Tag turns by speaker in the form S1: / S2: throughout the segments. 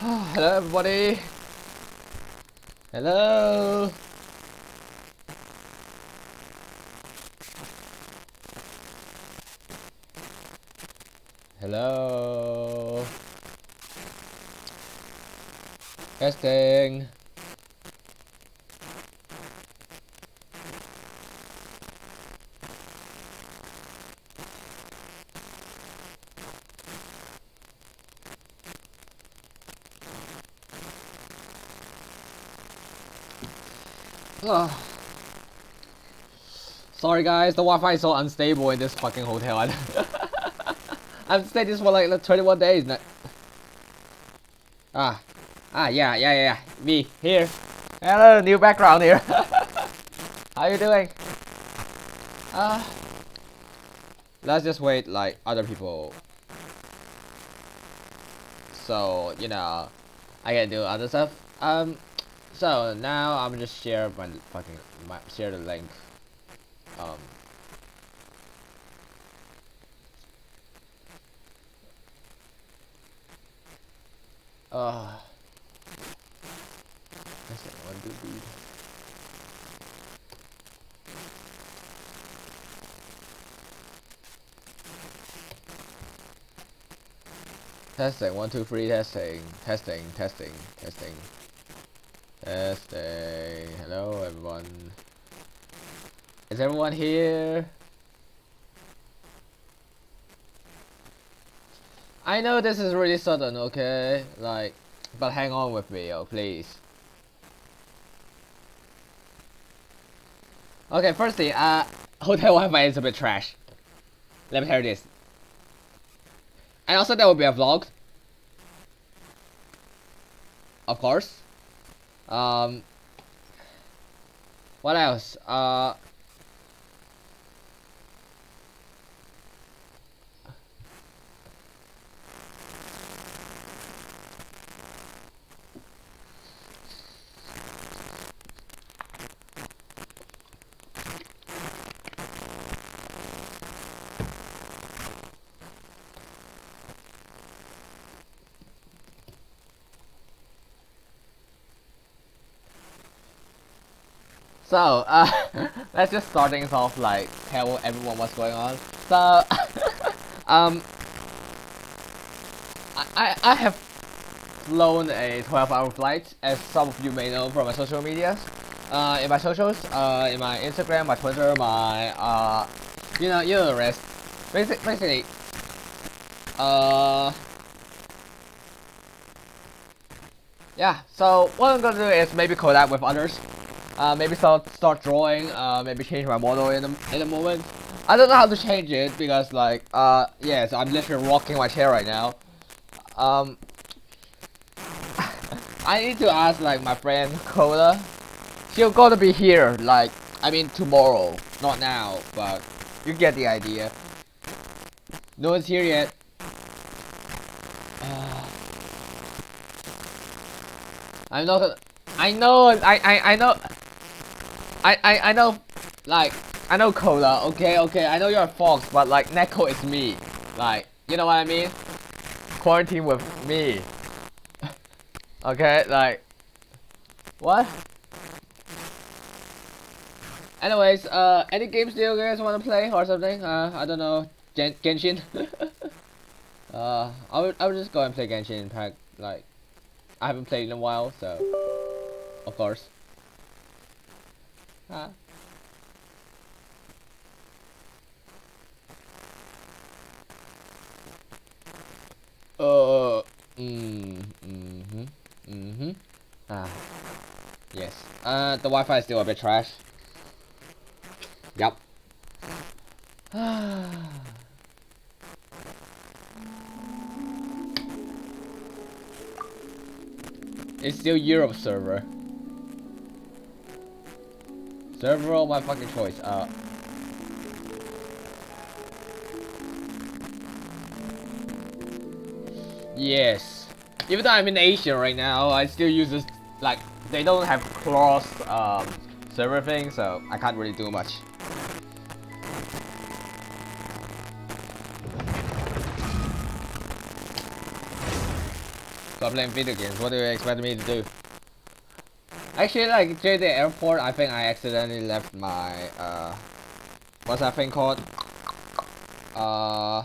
S1: Hello everybody. Hello. Hello. Testing. Oh. Sorry guys, the Wi-Fi is so unstable in this fucking hotel. I've stayed this for like 21 days now. Yeah. Me here. Hello, new background here. How you doing? Let's just wait like other people. So you know, I can do other stuff. So now I'm just share share the link. That's the one to read. Testing 1 2 3 testing. Hello everyone. Is everyone here? I know this is really sudden, okay? Like, but hang on with me, please. Okay, firstly, hotel Wi-Fi is a bit trash. Let me tell you this. And also there will be a vlog. Of course. What else? So, let's just start things off, like, tell everyone what's going on. So, I have flown a 12-hour flight, as some of you may know from my social medias. In my socials, in my Instagram, my Twitter, my, you know the rest. Basically, yeah, so what I'm gonna do is maybe collab with others. Maybe start drawing, maybe change my model in a moment. I don't know how to change it because like yes, I'm literally rocking my chair right now. I need to ask like my friend Cola. She'll gotta be here like I mean tomorrow, not now, but you get the idea. No one's here yet. I'm not gonna. I know. I know, like, I know Cola, okay, I know you're a fox, but like, Neko is me, like, you know what I mean? Quarantine with me. Okay, like, what? Anyways, any games do you guys want to play or something? I don't know, Genshin? I would just go and play Genshin Impact, like, I haven't played in a while, so, of course. Yes. The Wi-Fi is still a bit trash. Yup. It's still Europe server. Server of my fucking choice. Yes. Even though I'm in Asia right now, I still use this, like, they don't have cross server thing, so I can't really do much. Stop playing video games. What do you expect me to do? Actually, like during the airport, I think I accidentally left my what's that thing called? I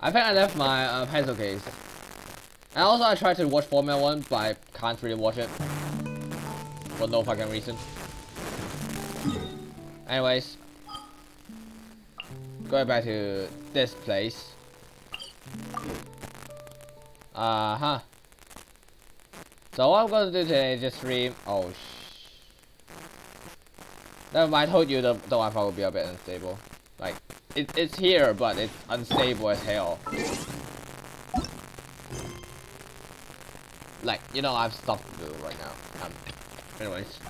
S1: think I left my pencil case. And also I tried to watch Formula 1, but I can't really watch it. For no fucking reason. Anyways. Going back to this place. So what I'm gonna do today is just stream. Oh never mind, I told you the Wi-Fi will be a bit unstable. Like, it's here, but it's unstable as hell. Like, you know, I have stuff to do right now. Anyways.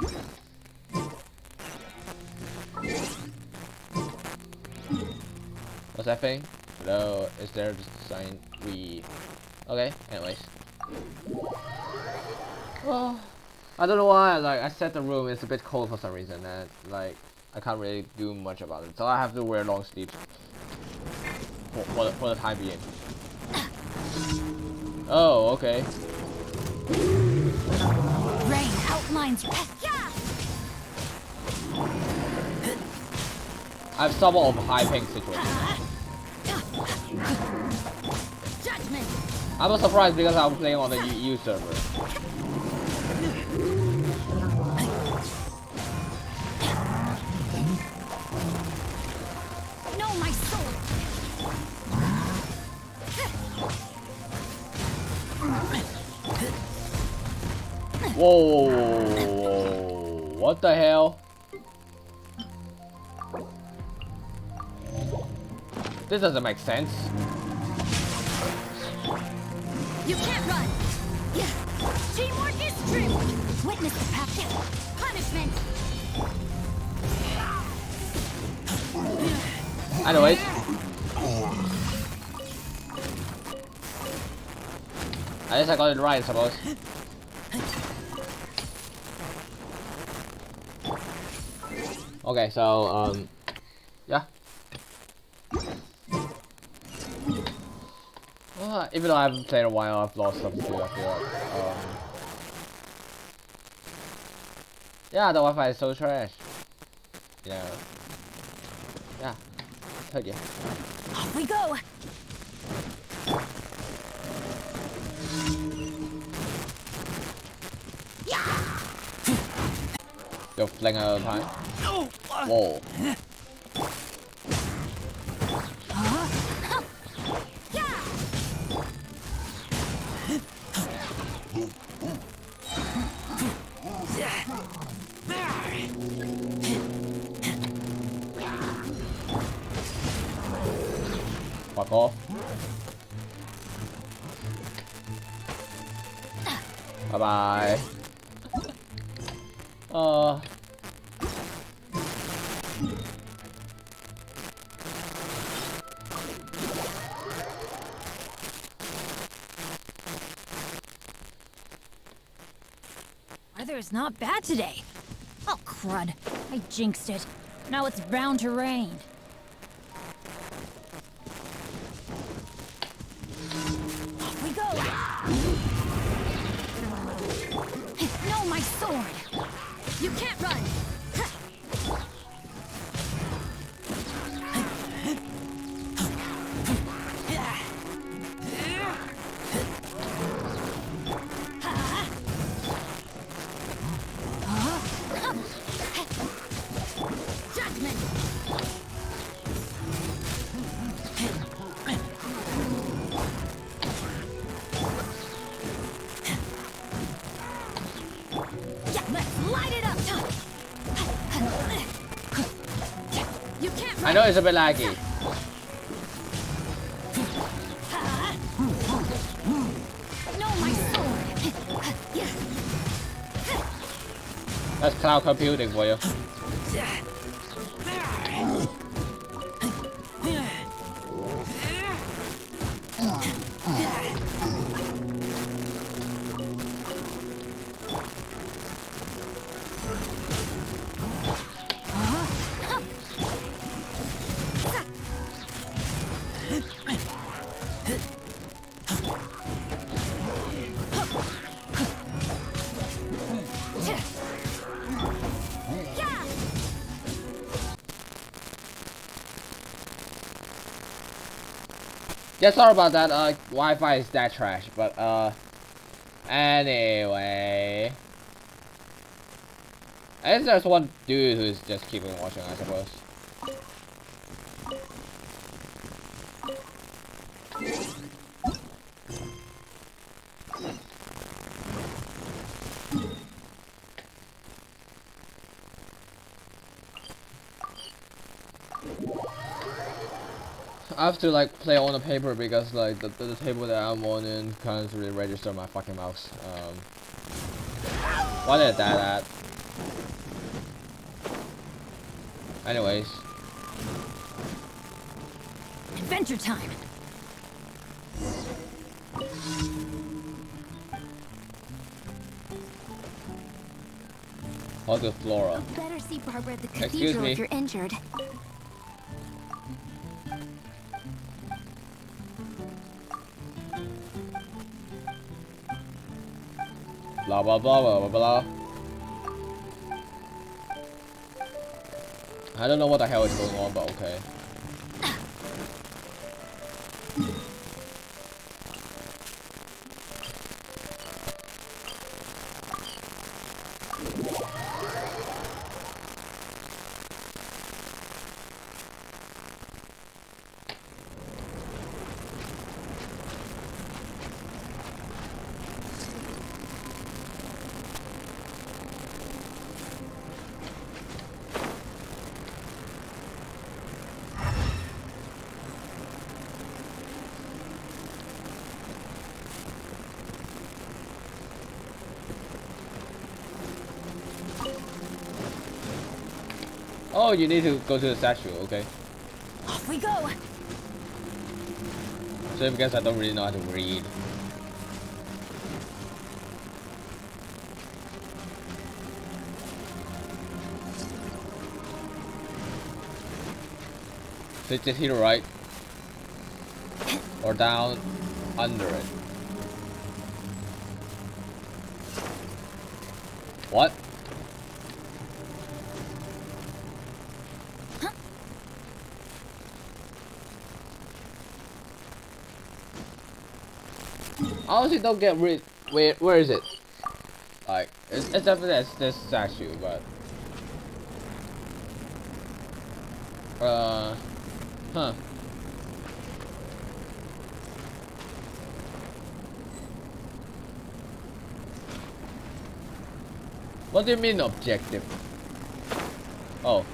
S1: What's that thing? Hello, is there just a sign? Okay, anyways. Oh, I don't know why, like, I set the room, it's a bit cold for some reason, and, like, I can't really do much about it. So I have to wear long sleeves. For the time being. Oh, okay.
S2: Rain outlines.
S1: I have somewhat of a high ping situation.
S2: Judgment.
S1: I was surprised because I was playing on the EU server.
S2: No, my sword.
S1: Whoa! What the hell? This doesn't make sense.
S2: You can't run. Yeah. Teamwork is true. Witness the path. Punishment.
S1: Anyways. I guess I got it right, I suppose. Okay, so, yeah. Even though I haven't played in a while, I've lost stuff too, I feel like. Yeah, the Wi-Fi is so trash. Yeah. Yeah. Told you.
S2: Off we go.
S1: You're flying out of time. Whoa. Fuck off. Bye bye.
S2: Weather is not bad today. Oh, crud. I jinxed it. Now it's bound to rain. Off we go. No, my sword. You can't run.
S1: I know it's a bit laggy. That's cloud computing for you. Yeah, sorry about that. Wi-Fi is that trash, but anyway, I guess there's one dude who's just keeping watching, I suppose. I have to like play on the paper because like the table that I'm on in can't really register my fucking mouse. Why did that? Anyways.
S2: Adventure time.
S1: How's the Flora?
S3: Better see Barbara at the
S1: Excuse
S3: cathedral
S1: me.
S3: if you're injured.
S1: Blah blah blah blah blah blah. I don't know what the hell is going on, but okay. Oh, you need to go to the statue, okay.
S2: Off we go.
S1: So because I don't really know how to read. So it's just here, right? Or down under it. What? I honestly don't get rid. Where is it? Like, it's definitely this statue, but huh. What do you mean objective? Oh.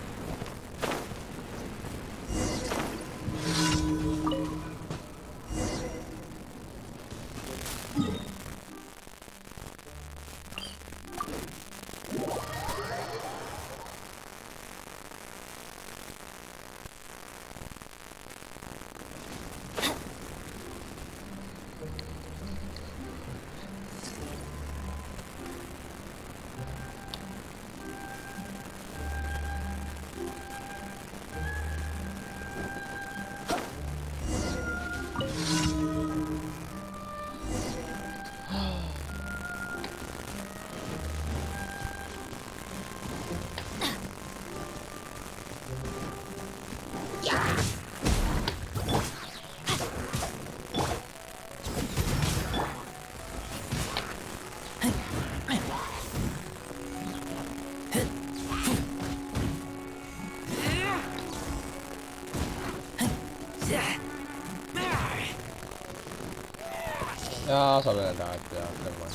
S1: Yeah, something like that. Yeah, never mind.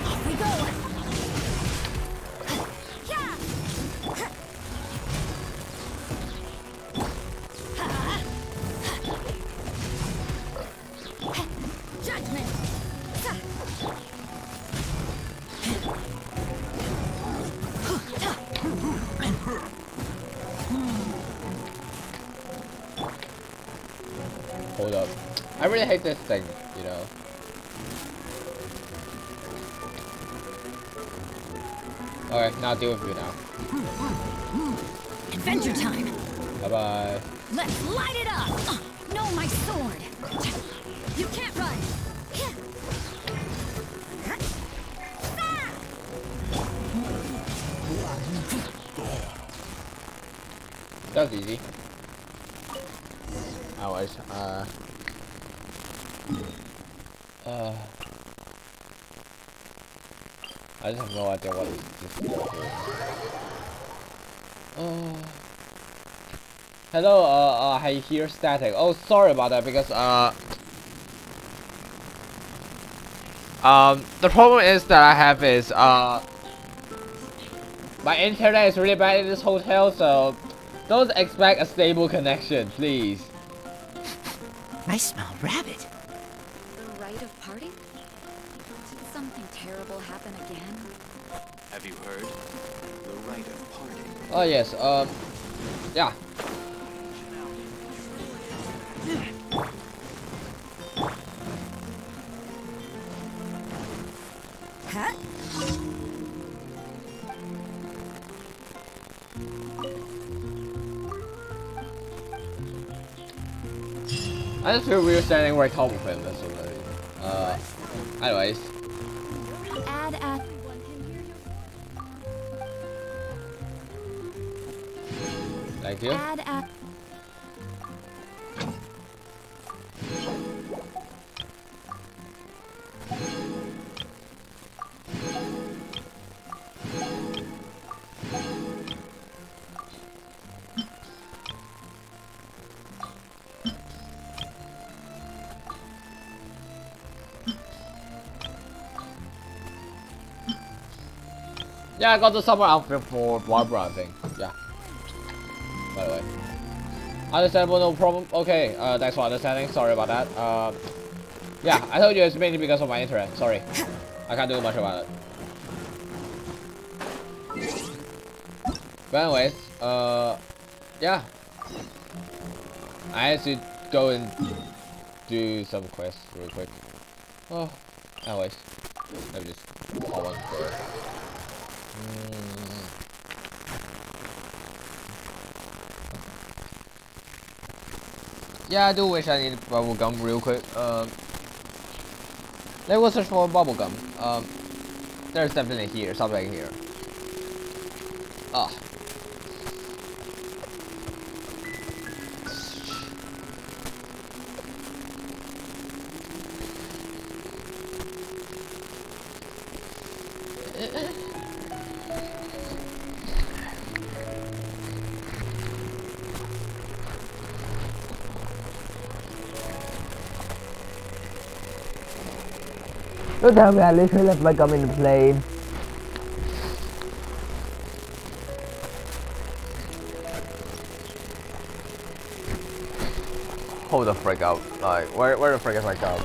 S2: Off we go. Judgment.
S1: Hold up. I really hate this thing, you know. Okay, now deal with you now.
S2: Adventure time.
S1: Bye bye.
S2: Let's light it up. No, my sword. You can't run.
S1: That was easy. Anyways, I just have no idea what this is for. Hello, I hear static. Oh, sorry about that because the problem is that I have is my internet is really bad in this hotel, so don't expect a stable connection, please.
S3: I smell rabbit.
S4: The rite of parting? Did something terrible happen again?
S5: Have you heard? The rite of parting.
S1: Oh yes, yeah.
S2: Huh?
S1: I just feel weird standing right top of him. That's what anyways.
S2: Add at.
S1: Thank you.
S2: Add at.
S1: Yeah, I got the summer outfit for Barbara, I think. Yeah. By the way. Understandable, no problem. Okay, thanks for understanding. Sorry about that. Yeah, I told you it's mainly because of my internet. Sorry. I can't do much about it. But anyways, yeah. I have to go and do some quests real quick. Oh, anyways. Let me just call one first. Yeah, I do wish I needed bubblegum real quick. Let me search for bubblegum. There's definitely here, something here. Ah. Don't tell me I literally left my gum in the plane. Hold the frick up. Like, where the frick is my gum?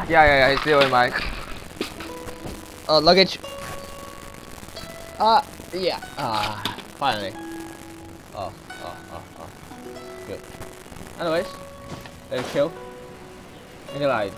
S1: Yeah, it's still in my luggage. Yeah. Finally. Oh. Good. Anyways, let's chill. Make a light.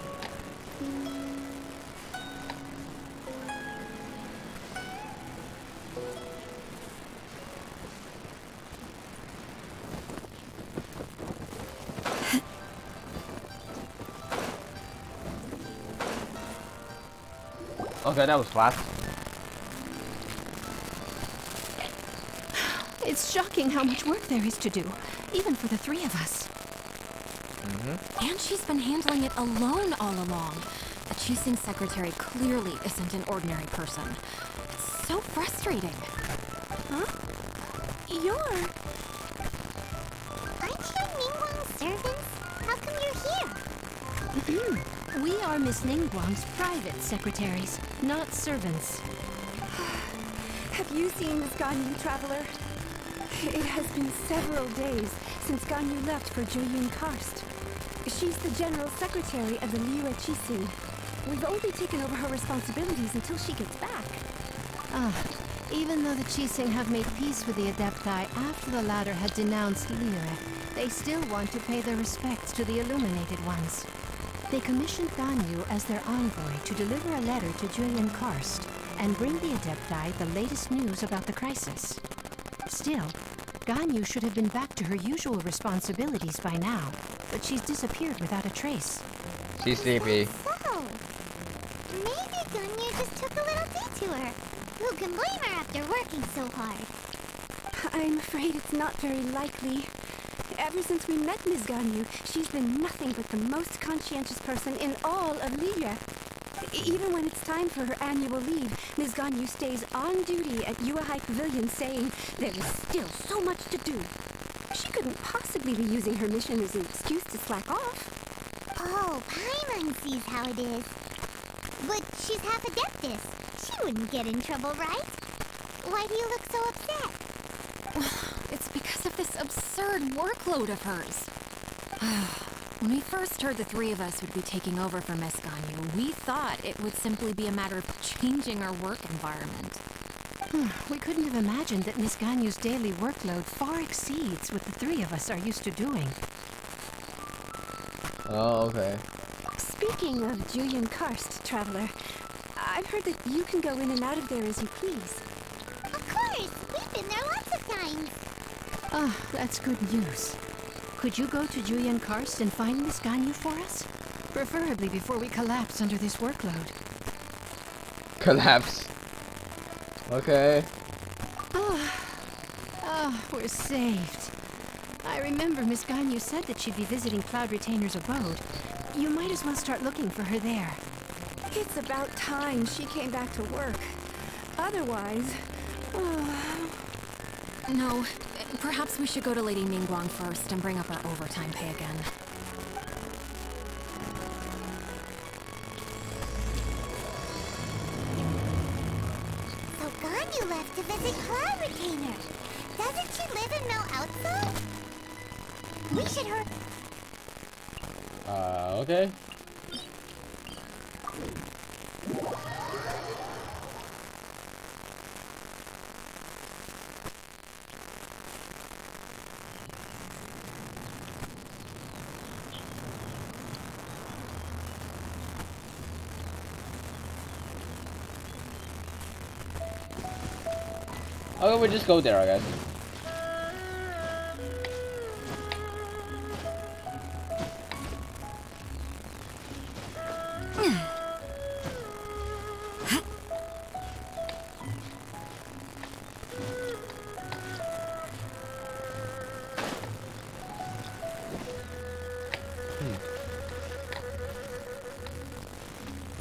S1: Okay, that was fast.
S6: It's shocking how much work there is to do, even for the three of us.
S2: And she's been handling it alone all along. A Teating secretary clearly isn't an ordinary person. It's so frustrating.
S6: Huh?
S7: Aren't you Ningguang's servants? How come you're here?
S6: We are Miss Ningguang's private secretaries, not servants.
S8: Have you seen Miss Ganyu, Traveler? It has been several days since Ganyu left for Jueyun Karst. She's the general secretary of the Liu Qixing. We've only taken over her responsibilities until she gets back.
S6: Even though the Qixing have made peace with the Adepti after the latter had denounced Liyue, they still want to pay their respects to the Illuminated Ones. They commissioned Ganyu as their envoy to deliver a letter to Jueyun Karst and bring the Adepti the latest news about the crisis. Still, Ganyu should have been back to her usual responsibilities by now, but she's disappeared without a trace.
S1: She's sleepy.
S7: So, maybe Ganyu just took a Who can blame her after working so hard?
S8: I'm afraid it's not very likely. Ever since we met Ms. Ganyu, she's been nothing but the most conscientious person in all of Liyue. Even when it's time for her annual leave, Ms. Ganyu stays on duty at Yuehai Pavilion saying there is still so much to do. She couldn't possibly be using her mission as an excuse to slack off.
S7: Oh, Paimon sees how it is. But she's half Adeptus. She wouldn't get in trouble, right? Why do you look so upset?
S2: It's because of this absurd workload of hers. When we first heard the three of us would be taking over for Miss Ganyu, we thought it would simply be a matter of changing our work environment.
S6: We couldn't have imagined that Miss Ganyu's daily workload far exceeds what the three of us are used to doing.
S1: Oh, okay.
S8: Speaking of Julian Karst, Traveler, I've heard that you can go in and out of there as you please.
S7: Of course! We've been there lots of times!
S6: Ah, that's good news. Could you go to Julian Karst and find Miss Ganyu for us? Preferably before we collapse under this workload.
S1: Collapse. Okay.
S6: We're saved. I remember Miss Ganyu said that she'd be visiting Cloud Retainer's abode. You might as well start looking for her there.
S8: It's about time she came back to work. Otherwise...
S2: No, perhaps we should go to Lady Ningguang first and bring up our overtime pay again.
S7: So Ganyu left to visit Cloud Retainer. Doesn't she live in Mount Outso? We should hurry.
S1: Okay. Okay, we just go there, I guess.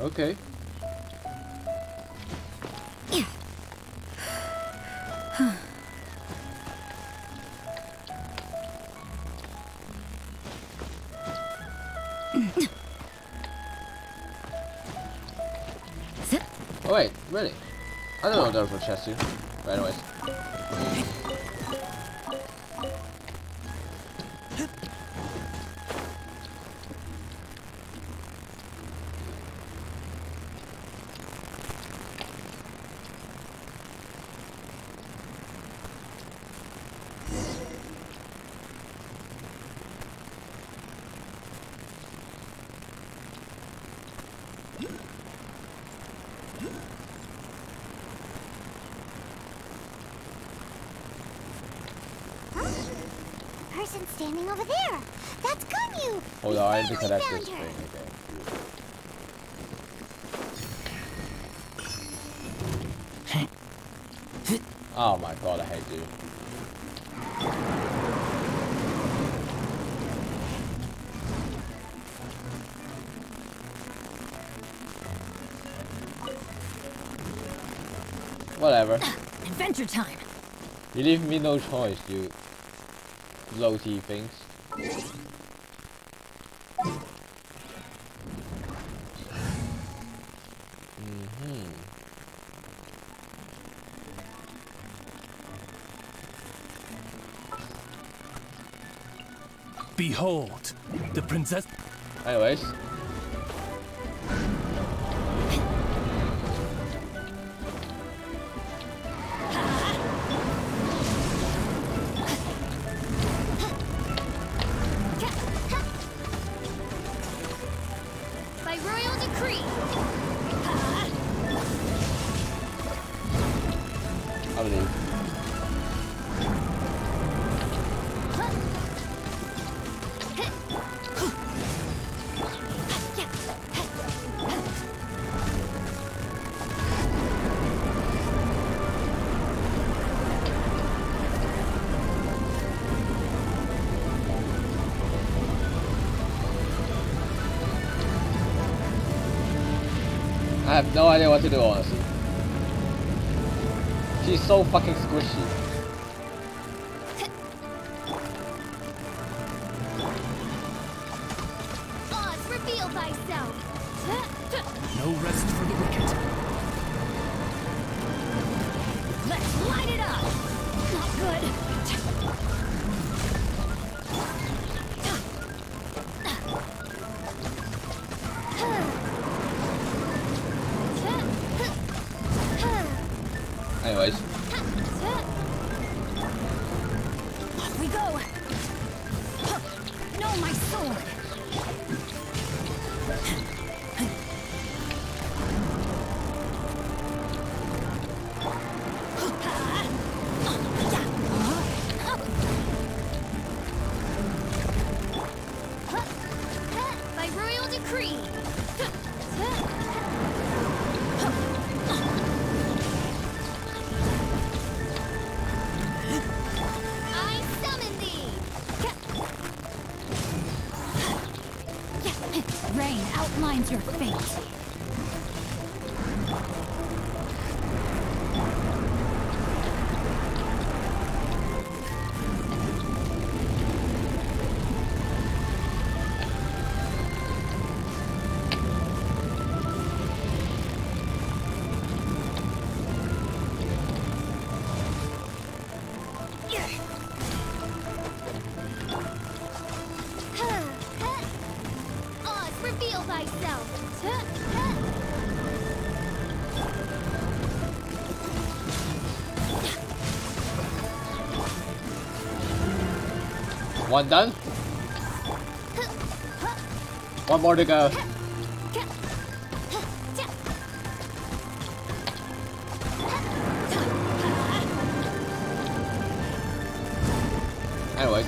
S1: Okay. Oh wait, really? I don't know if there was a chest here. But anyways.
S7: Person standing over there. That's Ganyu.
S1: Hold on, I need to
S7: Finally
S1: connect
S7: found
S1: this
S7: her.
S1: thing again. Oh my god, I hate you. Whatever.
S2: Adventure time!
S1: You leave me no choice, you low-T things.
S9: Behold, the princess.
S1: Anyways.
S2: By royal decree!
S1: I believe. I have no idea what to do, honestly. She's so fucking squishy.
S7: Oz, reveal thyself.
S3: No rest for the wicked.
S7: Let's light it up. Not good.
S1: Anyways.
S7: Off we go. No, my sword. By royal decree. I summon thee.
S2: Rain outlines your fate.
S7: Oz, reveal thyself.
S1: One done. One more to go. Anyways.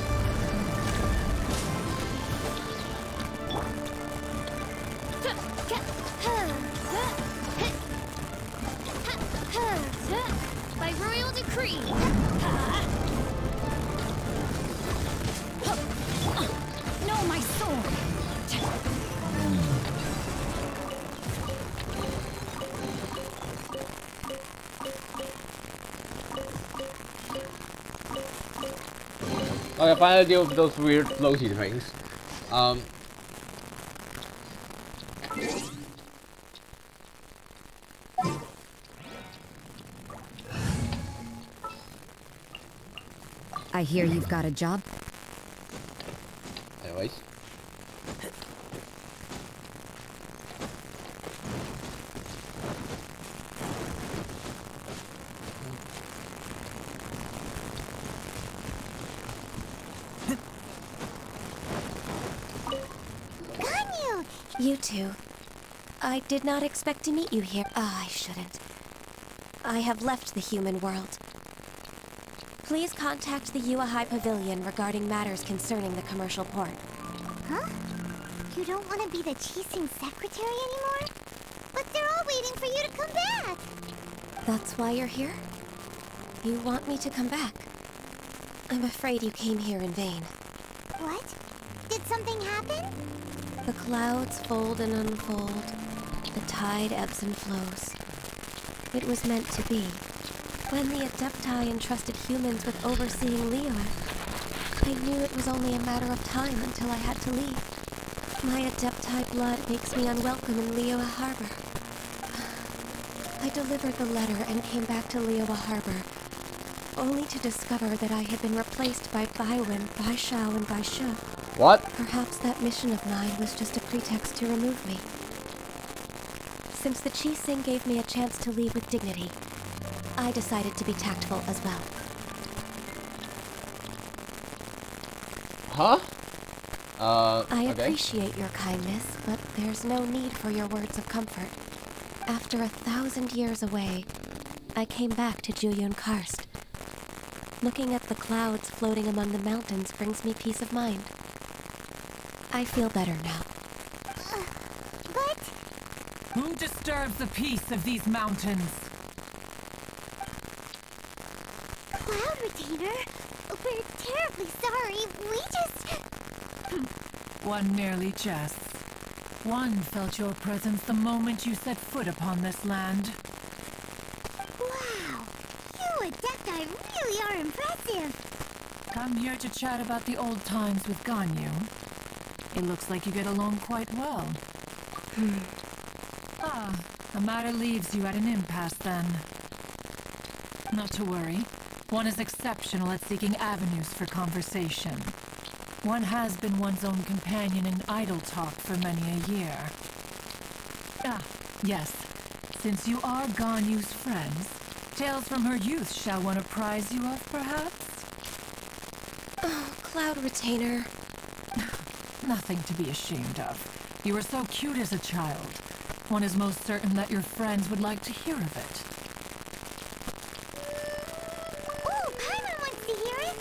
S7: By royal decree.
S2: No, my sword.
S1: Okay, finally deal with those weird floaty things.
S2: I hear you've got a job.
S1: Anyways.
S7: Ganyu!
S9: You two. I did not expect to meet you here. I shouldn't. I have left the human world. Please contact the Yuahai Pavilion regarding matters concerning the commercial port.
S7: Huh? You don't want to be the Teating secretary anymore? But they're all waiting for you to come back.
S9: That's why you're here? You want me to come back? I'm afraid you came here in vain.
S7: What? Did something happen?
S9: The clouds fold and unfold. The tide ebbs and flows. It was meant to be. When the Adepti entrusted humans with overseeing Liyue, I knew it was only a matter of time until I had to leave. My Adepti blood makes me unwelcome in Liyue Harbor. I delivered the letter and came back to Liyue Harbor, only to discover that I had been replaced by Baiwen, Baishao, and Baishu.
S1: What?
S9: Perhaps that mission of mine was just a pretext to remove me. Since the Teating gave me a chance to leave with dignity, I decided to be tactful as well.
S1: Huh?
S9: I
S1: okay.
S9: appreciate your kindness, but there's no need for your words of comfort. After 1,000 years away, I came back to Jueyun Karst. Looking at the clouds floating among the mountains brings me peace of mind. I feel better now.
S7: But...
S10: Who disturbs the peace of these mountains?
S7: Cloud Retainer, we're terribly sorry. We just...
S10: One merely jests. One felt your presence the moment you set foot upon this land.
S7: Wow! You Adepti really are impressive!
S10: I'm here to chat about the old times with Ganyu. It looks like you get along quite well. The matter leaves you at an impasse then. Not to worry. One is exceptional at seeking avenues for conversation. One has been one's own companion in idle talk for many a year. Yes. Since you are Ganyu's friends, tales from her youth shall one apprise you of, perhaps?
S9: Oh, Cloud Retainer.
S10: Nothing to be ashamed of. You were so cute as a child. One is most certain that your friends would like to hear of it.
S7: Oh, Paimon wants to hear it!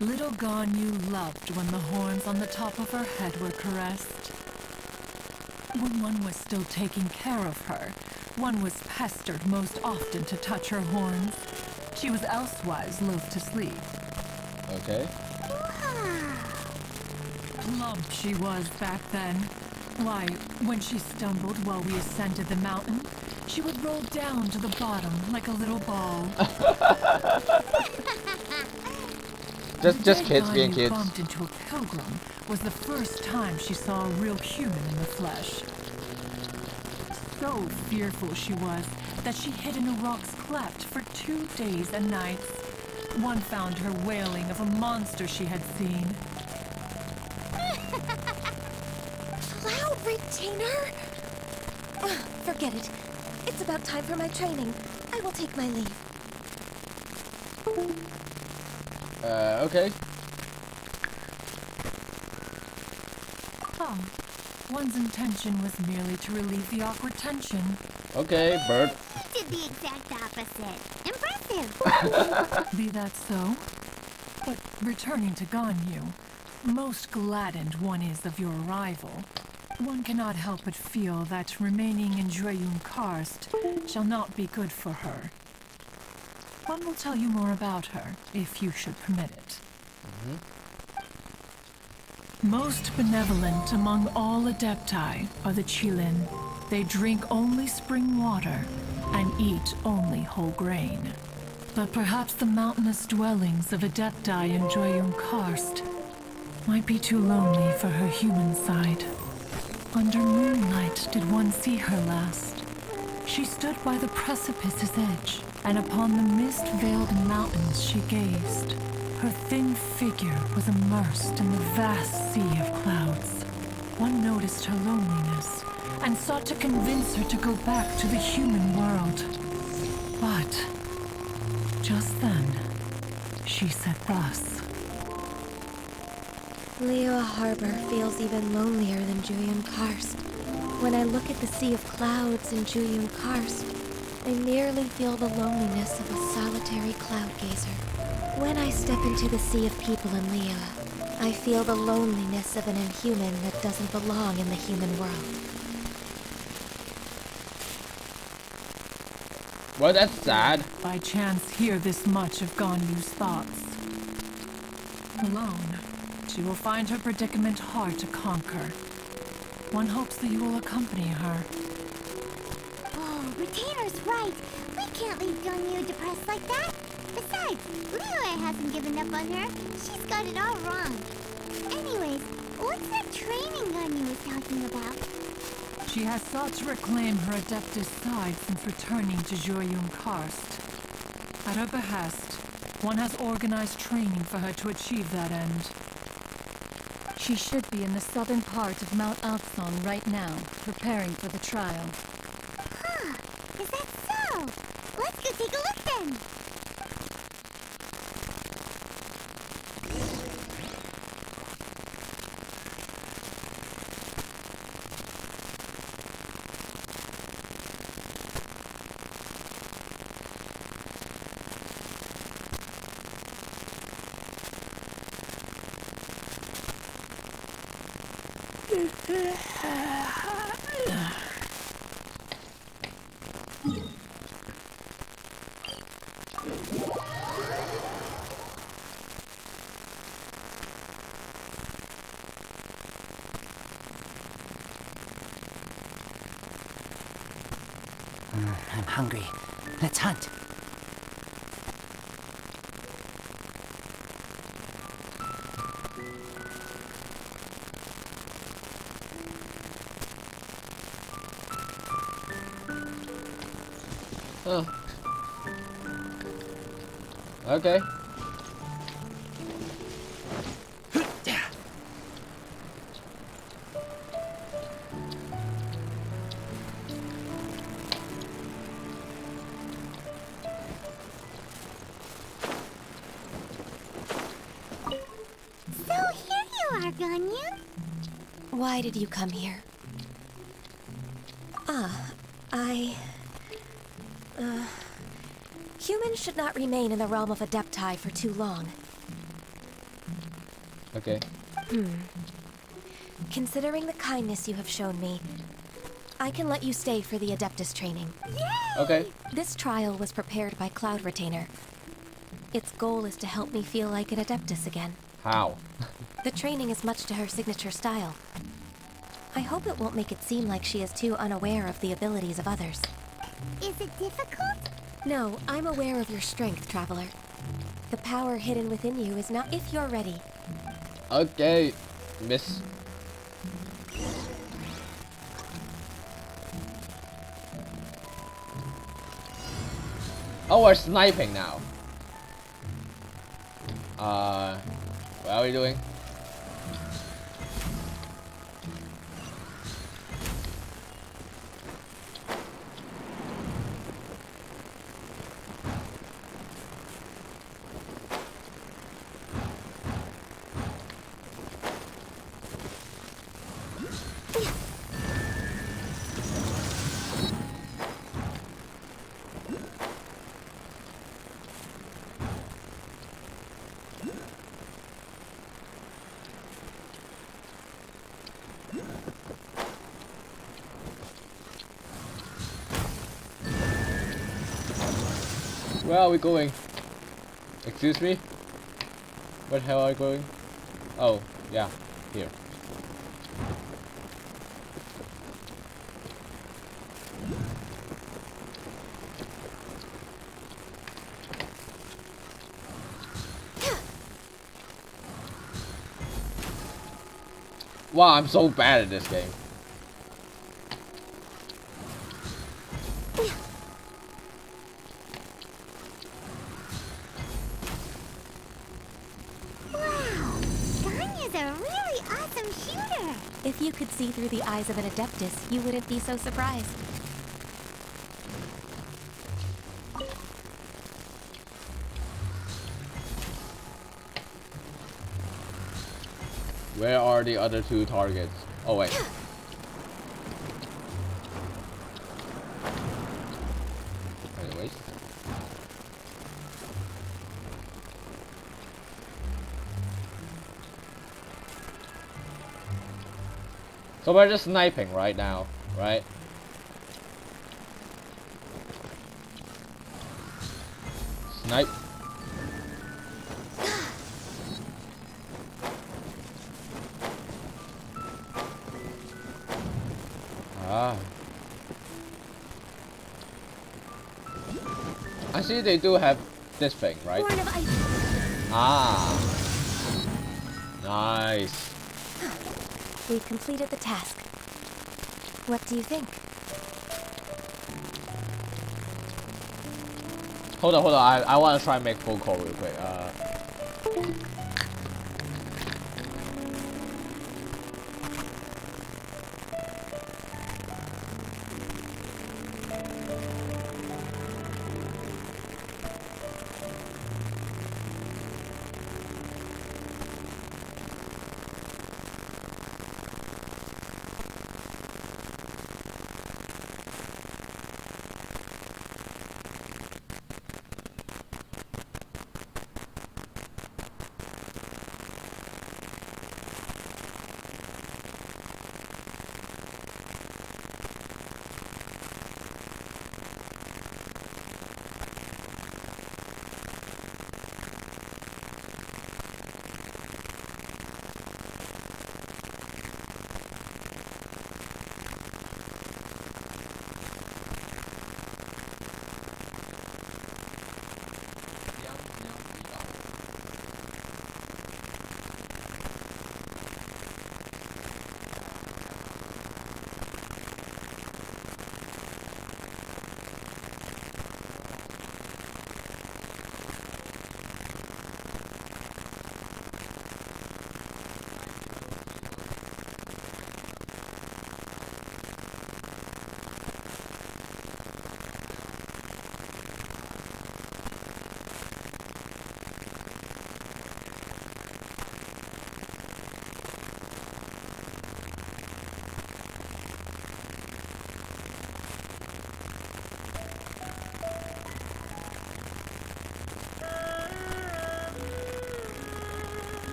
S10: Little Ganyu loved when the horns on the top of her head were caressed. When one was still taking care of her, one was pestered most often to touch her horns. She was elsewise loath to sleep.
S1: Okay.
S10: Plump she was back then. Why, when she stumbled while we ascended the mountain, she would roll down to the bottom like a little ball.
S1: just kids being
S10: Ganyu
S1: kids.
S10: Bumped into a pilgrim was the first time she saw a real human in the flesh. So fearful she was that she hid in a rock's cleft for 2 days and nights. One found her wailing of a monster she had seen.
S9: Cloud Retainer? Forget it. It's about time for my training. I will take my leave.
S1: Okay.
S10: One's intention was merely to relieve the awkward tension.
S1: Okay, bird.
S7: You did the exact opposite. Impressive!
S10: Be that so? But returning to Ganyu, most gladdened one is of your arrival. One cannot help but feel that remaining in Jueyun Karst shall not be good for her. One will tell you more about her, if you should permit it. Most benevolent among all Adepti are the Qilin. They drink only spring water and eat only whole grain. But perhaps the mountainous dwellings of Adepti in Jueyun Karst might be too lonely for her human side. Under moonlight did one see her last. She stood by the precipice's edge, and upon the mist-veiled mountains she gazed. Her thin figure was immersed in the vast sea of clouds. One noticed her loneliness, and sought to convince her to go back to the human world. But just then, she said thus.
S9: Liyue Harbor feels even lonelier than Jueyun Karst. When I look at the sea of clouds in Jueyun Karst, I merely feel the loneliness of a solitary cloud gazer. When I step into the sea of people in Liyue, I feel the loneliness of an inhuman that doesn't belong in the human world.
S1: Well, that's sad.
S10: By chance hear this much of Ganyu's thoughts. Alone, she will find her predicament hard to conquer. One hopes that you will accompany her.
S7: Oh, Retainer's right. We can't leave Ganyu depressed like that. Besides, Liyue hasn't given up on her. She's got it all wrong. Anyways, what's that training Ganyu was talking about?
S10: She has sought to reclaim her Adeptus side since returning to Jueyun Karst. At her behest, one has organized training for her to achieve that end.
S11: She should be in the southern part of Mount Altsong right now, preparing for the trial.
S7: Huh, is that so? Let's go take a look then!
S12: I'm hungry. Let's hunt.
S1: Oh. Okay.
S7: So here you are, Ganyu.
S9: Why did you come here? Humans should not remain in the realm of Adepti for too long.
S1: Okay.
S9: Considering the kindness you have shown me, I can let you stay for the Adeptus training.
S1: Okay.
S9: This trial was prepared by Cloud Retainer. Its goal is to help me feel like an Adeptus again.
S1: How?
S9: The training is much to her signature style. I hope it won't make it seem like she is too unaware of the abilities of others.
S7: Is it difficult?
S9: No, I'm aware of your strength, Traveler. The power hidden within you is not if you're ready.
S1: Okay, miss. Oh, we're sniping now. What are we doing? Where are we going? Excuse me? Where the hell are we going? Oh, yeah, here. Wow, I'm so bad at this game.
S9: If you could see through the eyes of an Adeptus, you wouldn't be so surprised.
S1: Where are the other two targets? Oh wait. Anyways. So we're just sniping right now, right? Snipe. Ah. I see they do have this thing, right? Ah. Nice.
S9: We've completed the task. What do you think?
S1: Hold on. I want to try and make full call real quick.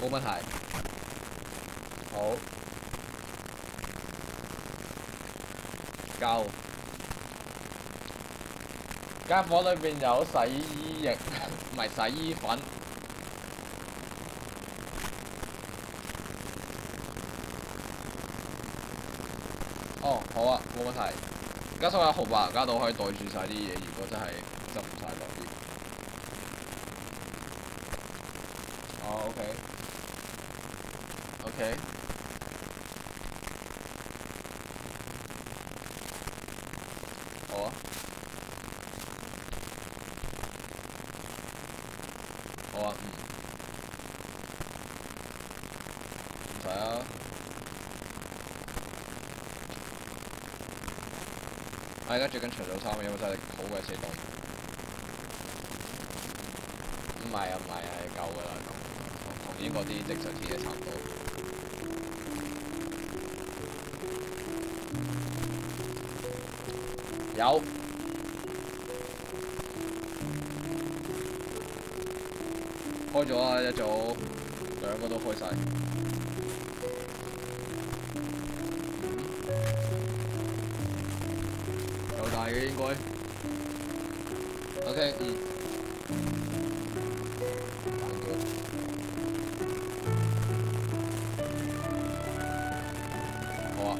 S1: 冇問題。好，夠。間房裏邊有洗衣液，唔係洗衣粉。哦，好啊，冇問題。加上有紅白加到可以袋住晒啲嘢，如果真係執唔晒落啲。哦，OK。OK，好啊，好啊，唔使啊。我而家着緊長袖衫，因為真係好鬼死凍。唔係啊，唔係啊，夠㗎啦，同英國啲正常天氣差唔多。有。開咗啊！一早兩個都開晒。夠大嘅應該。OK，好啊。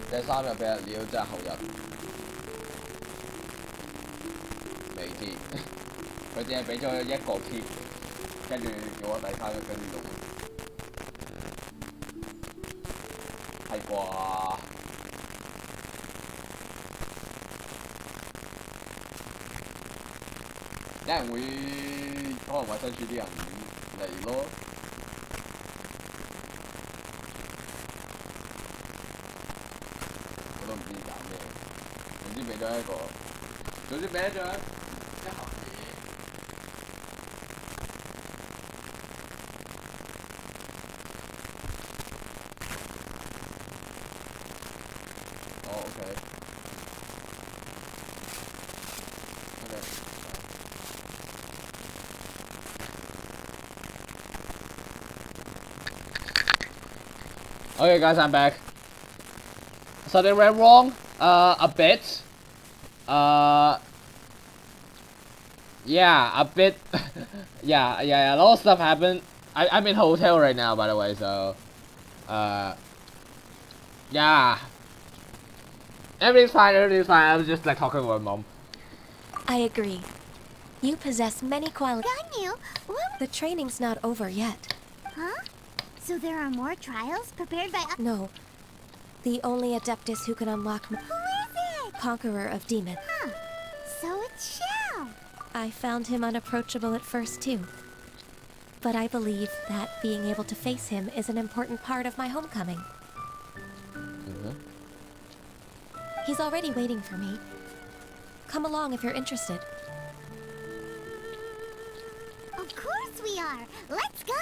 S1: 第3日俾人料，真係後日未知，佢只係俾咗一個 key， 跟住叫我第3日跟住用，係啩？有人會可能衞生署啲人嚟咯。都唔知搞咩，總之俾咗一個，總之俾咗一盒嘢。哦，OK。Okay, guys, I'm back. Something went wrong, a bit. Yeah, a bit. yeah, a lot of stuff happened. I'm in a hotel right now, by the way, so, yeah. Everything's fine, I was just like talking with Mom.
S9: I agree. You possess many qualities.
S7: Ganyu, what?
S9: The training's not over yet.
S7: Huh? So there are more trials prepared by...
S9: No. The only Adeptus who can unlock...
S7: Who is it?
S9: Conqueror of Demons.
S7: Huh. So it's Shell.
S9: I found him unapproachable at first, too. But I believe that being able to face him is an important part of my homecoming. He's already waiting for me. Come along if you're interested.
S7: Of course we are! Let's go!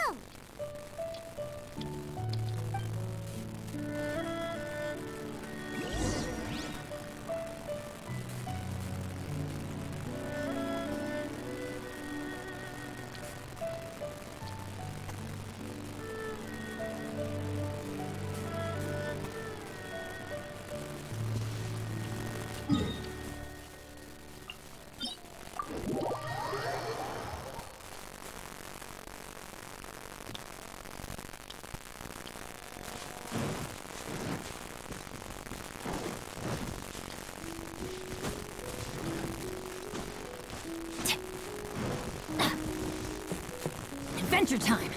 S11: Adventure time!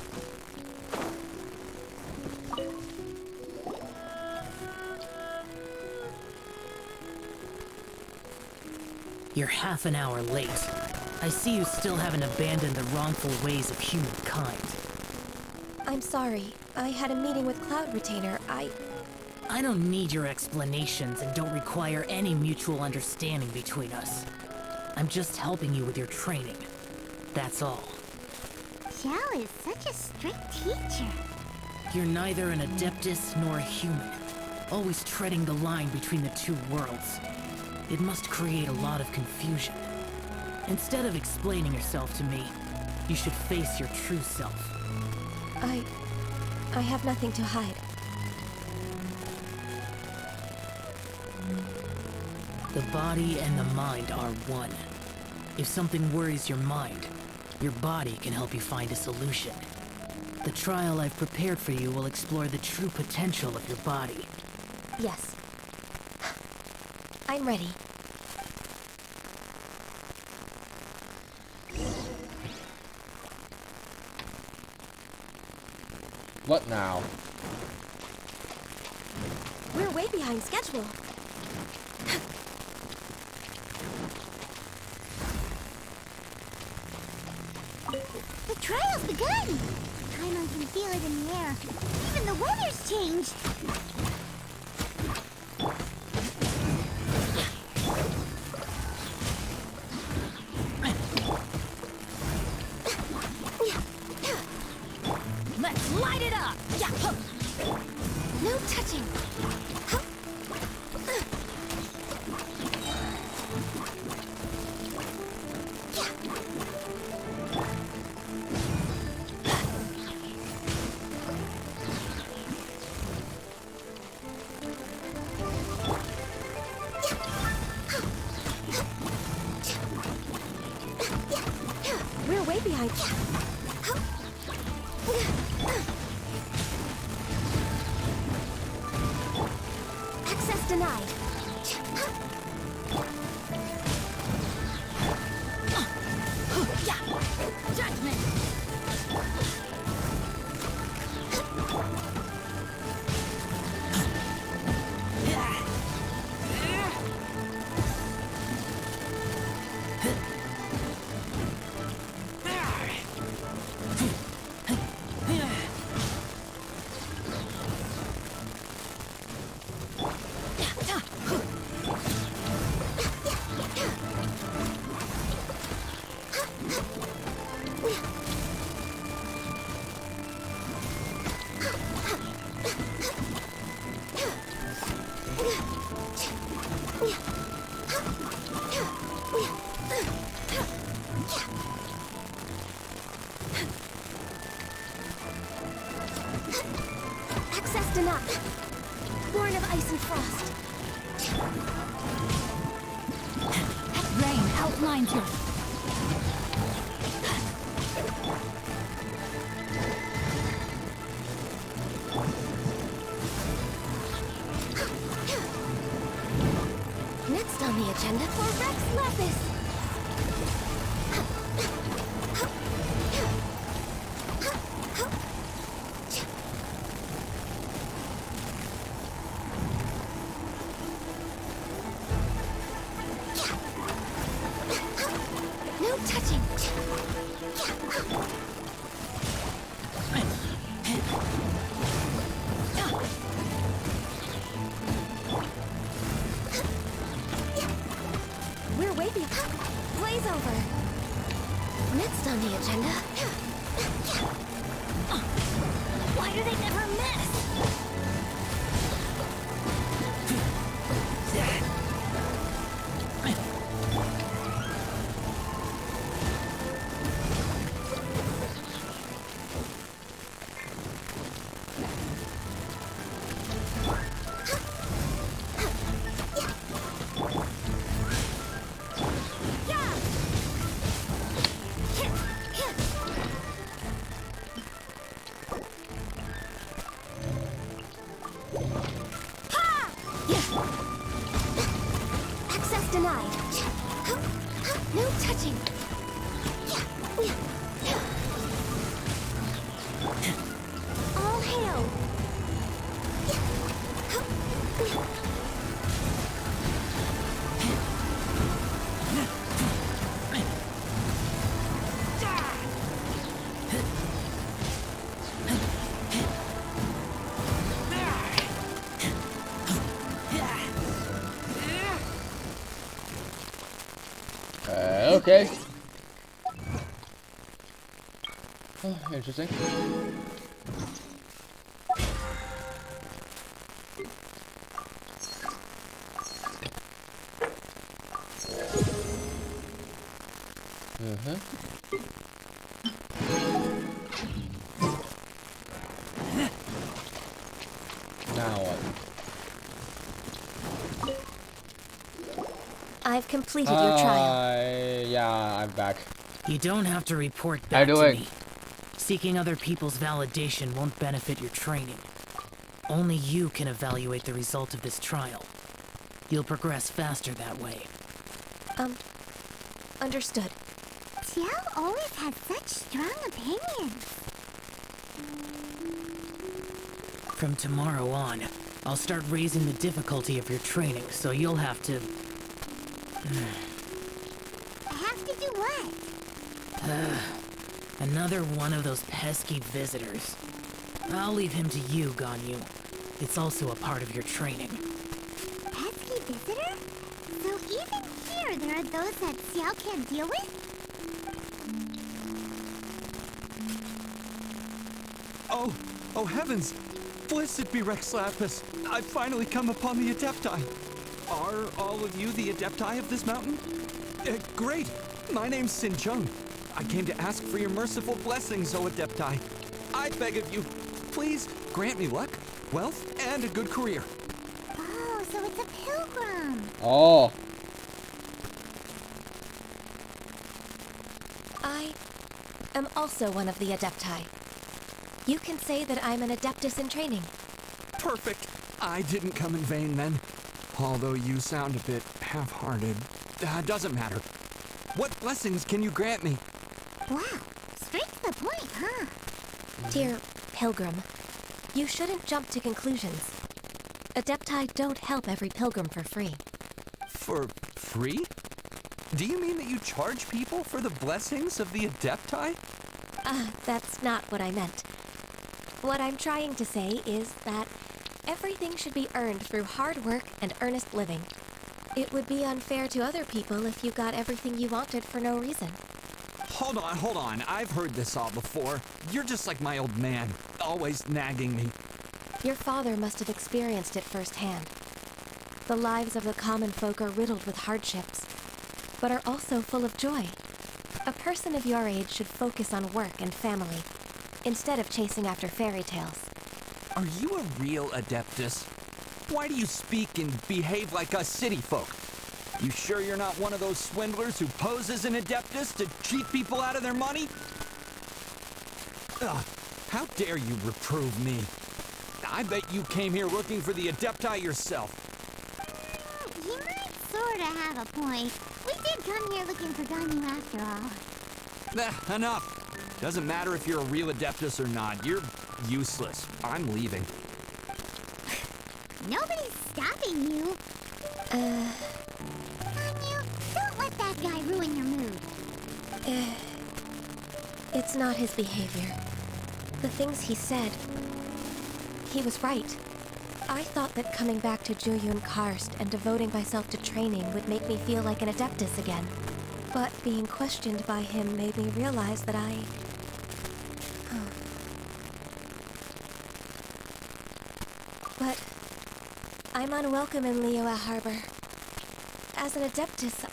S12: You're half an hour late. I see you still haven't abandoned the wrongful ways of humankind.
S9: I'm sorry. I had a meeting with Cloud Retainer.
S12: I don't need your explanations and don't require any mutual understanding between us. I'm just helping you with your training. That's all.
S7: Xiao is such a strict teacher.
S12: You're neither an Adeptus nor a human, always treading the line between the two worlds. It must create a lot of confusion. Instead of explaining yourself to me, you should face your true self.
S9: I have nothing to hide.
S12: The body and the mind are one. If something worries your mind, your body can help you find a solution. The trial I've prepared for you will explore the true potential of your body.
S9: Yes. I'm ready.
S1: What now?
S9: We're way behind schedule.
S7: The trial's begun! Paimon can feel it in the air. Even the weather's changed!
S11: Let's light it up!
S9: No touching. We're way behind. Access denied.
S11: Judgment!
S9: Access denied. Born of ice and frost.
S11: Rain outlines your...
S9: Next on the agenda for Rex Lapis. No touching. We're way behind. Blaze over. Next on the agenda. Why do they never miss? Access denied. No touching. All hail.
S1: Okay. Oh, interesting. Now what?
S9: I've completed your trial.
S1: Yeah, I'm back.
S12: You don't have to report
S1: How
S12: back
S1: you
S12: to
S1: doing?
S12: me. Seeking other people's validation won't benefit your training. Only you can evaluate the result of this trial. You'll progress faster that way.
S9: Understood.
S7: Xiao always had such strong opinions.
S12: From tomorrow on, I'll start raising the difficulty of your training, so you'll have to...
S7: Have to do what?
S12: Another one of those pesky visitors. I'll leave him to you, Ganyu. It's also a part of your training.
S7: Pesky visitor? So even here there are those that Xiao can't deal with?
S13: Oh heavens! Blessed be Rex Lapis! I've finally come upon the Adepti! Are all of you the Adepti of this mountain? Great! My name's Sin Chung. I came to ask for your merciful blessings, O Adepti. I beg of you, please grant me luck, wealth, and a good career.
S7: Oh, so it's a pilgrim.
S1: Oh.
S9: I am also one of the Adepti. You can say that I'm an Adeptus in training.
S13: Perfect. I didn't come in vain then. Although you sound a bit half-hearted. Doesn't matter. What blessings can you grant me?
S7: Wow, straight to the point, huh?
S9: Dear Pilgrim, you shouldn't jump to conclusions. Adepti don't help every pilgrim for free.
S13: For free? Do you mean that you charge people for the blessings of the Adepti?
S9: That's not what I meant. What I'm trying to say is that everything should be earned through hard work and earnest living. It would be unfair to other people if you got everything you wanted for no reason.
S13: Hold on. I've heard this all before. You're just like my old man, always nagging me.
S9: Your father must have experienced it firsthand. The lives of the common folk are riddled with hardships, but are also full of joy. A person of your age should focus on work and family, instead of chasing after fairy tales.
S13: Are you a real Adeptus? Why do you speak and behave like us city folk? You sure you're not one of those swindlers who pose as an Adeptus to cheat people out of their money? Ugh, how dare you reprove me? I bet you came here looking for the Adepti yourself.
S7: He might sorta have a point. We did come here looking for Ganyu after all.
S13: Enough. Doesn't matter if you're a real Adeptus or not. You're useless. I'm leaving.
S7: Nobody's stopping you. Ganyu, don't let that guy ruin your mood.
S9: It's not his behavior. The things he said, he was right. I thought that coming back to Jueyun Karst and devoting myself to training would make me feel like an Adeptus again. But being questioned by him made me realize that But I'm unwelcome in Liyue Harbor. As an Adeptus,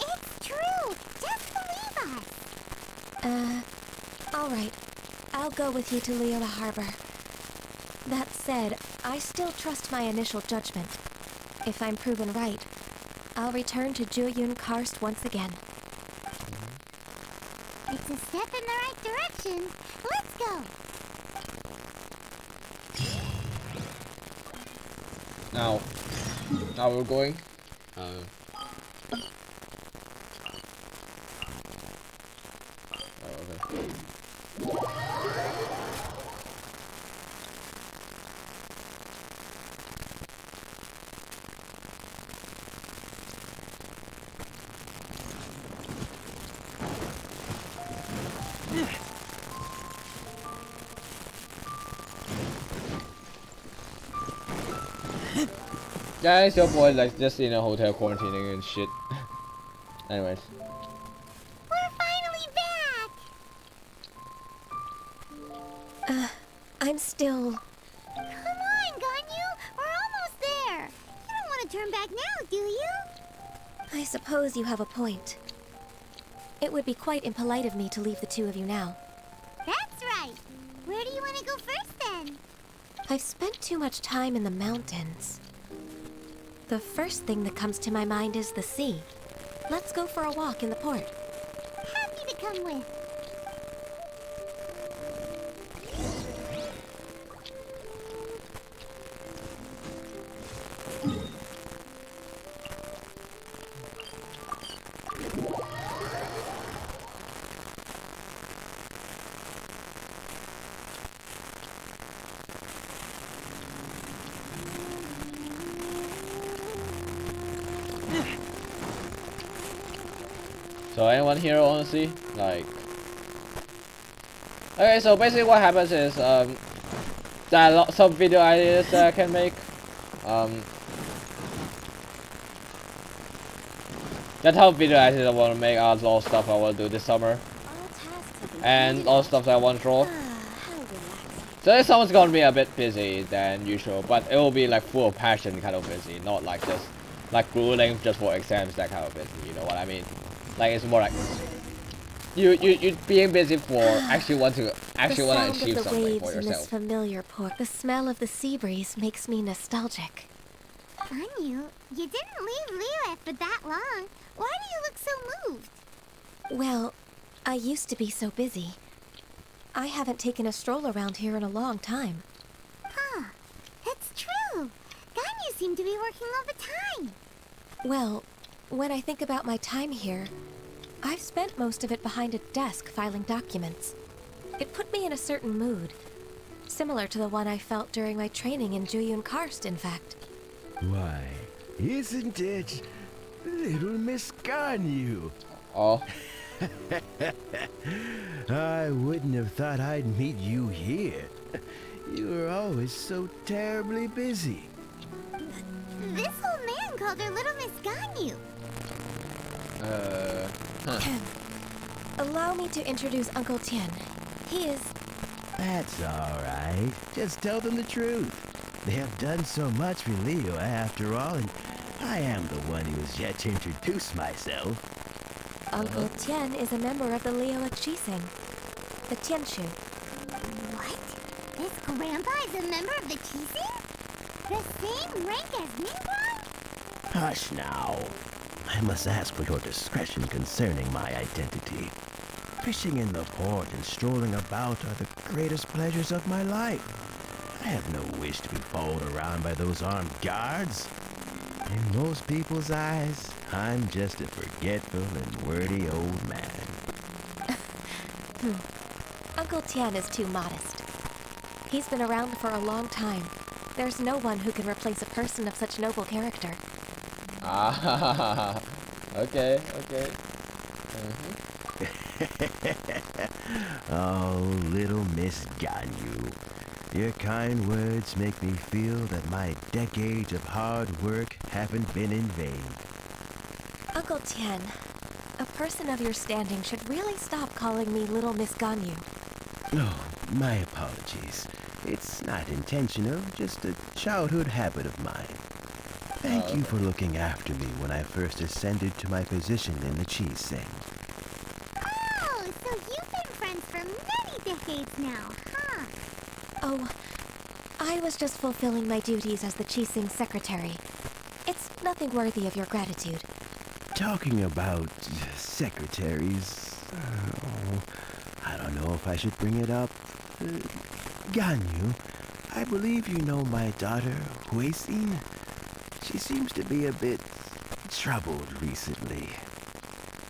S7: It's true! Just believe us!
S9: Alright. I'll go with you to Liyue Harbor. That said, I still trust my initial judgment. If I'm proven right, I'll return to Jueyun Karst once again.
S7: It's a step in the right direction. Let's go!
S1: Now we're going. Yeah, it's your boy, like, just in a hotel quarantining and shit. Anyways.
S7: We're finally back!
S9: I'm still...
S7: Come on, Ganyu! We're almost there! You don't want to turn back now, do you?
S9: I suppose you have a point. It would be quite impolite of me to leave the two of you now.
S7: That's right! Where do you want to go first, then?
S9: I've spent too much time in the mountains. The first thing that comes to my mind is the sea. Let's go for a walk in the port.
S7: Happy to come with.
S1: So anyone here want to see? Like, okay, so basically what happens is there are lots of video ideas that I can make. That type of video ideas I want to make are all stuff I want to do this summer, and all stuff that I want to draw. So this summer's gonna be a bit busy than usual, but it will be like full of passion kind of busy, not like just like grueling just for exams, that kind of busy. You know what I mean? Like, it's more like you being busy for actually want to achieve something for
S9: in this
S1: yourself.
S9: familiar port. The smell of the sea breeze makes me nostalgic.
S7: Ganyu, you didn't leave Liyue for that long. Why do you look so moved?
S9: Well, I used to be so busy. I haven't taken a stroll around here in a long time.
S7: Huh. It's true. Ganyu seemed to be working all the time.
S9: Well, when I think about my time here, I've spent most of it behind a desk filing documents. It put me in a certain mood, similar to the one I felt during my training in Jueyun Karst, in fact.
S14: Why, isn't it little Miss Ganyu?
S1: Oh.
S14: I wouldn't have thought I'd meet you here. You were always so terribly busy.
S7: This old man called her Little Miss Ganyu.
S9: Allow me to introduce Uncle Tien. He is...
S14: That's all right. Just tell them the truth. They have done so much for Liyue after all, and I am the one who has yet to introduce myself.
S9: Uncle Tien is a member of the Liyue Qixing, the Tianshu.
S7: What? This grandpa is a member of the Teating? The same rank as Ningguang?
S14: Hush now. I must ask for your discretion concerning my identity. Fishing in the port and strolling about are the greatest pleasures of my life. I have no wish to be followed around by those armed guards. In most people's eyes, I'm just a forgetful and wordy old man.
S9: Uncle Tien is too modest. He's been around for a long time. There's no one who can replace a person of such noble character.
S1: Ah, okay, okay.
S14: Oh, little Miss Ganyu. Your kind words make me feel that my decades of hard work haven't been in vain.
S9: Uncle Tian, a person of your standing should really stop calling me Little Miss Ganyu.
S14: Oh, my apologies. It's not intentional, just a childhood habit of mine. Thank you for looking after me when I first ascended to my position in the cheese sing.
S7: Oh, so you've been friends for many decades now, huh?
S9: Oh, I was just fulfilling my duties as the Qixing secretary. It's nothing worthy of your gratitude.
S14: Talking about secretaries, I don't know if I should bring it up. Ganyu, I believe you know my daughter, Huixin. She seems to be a bit troubled recently.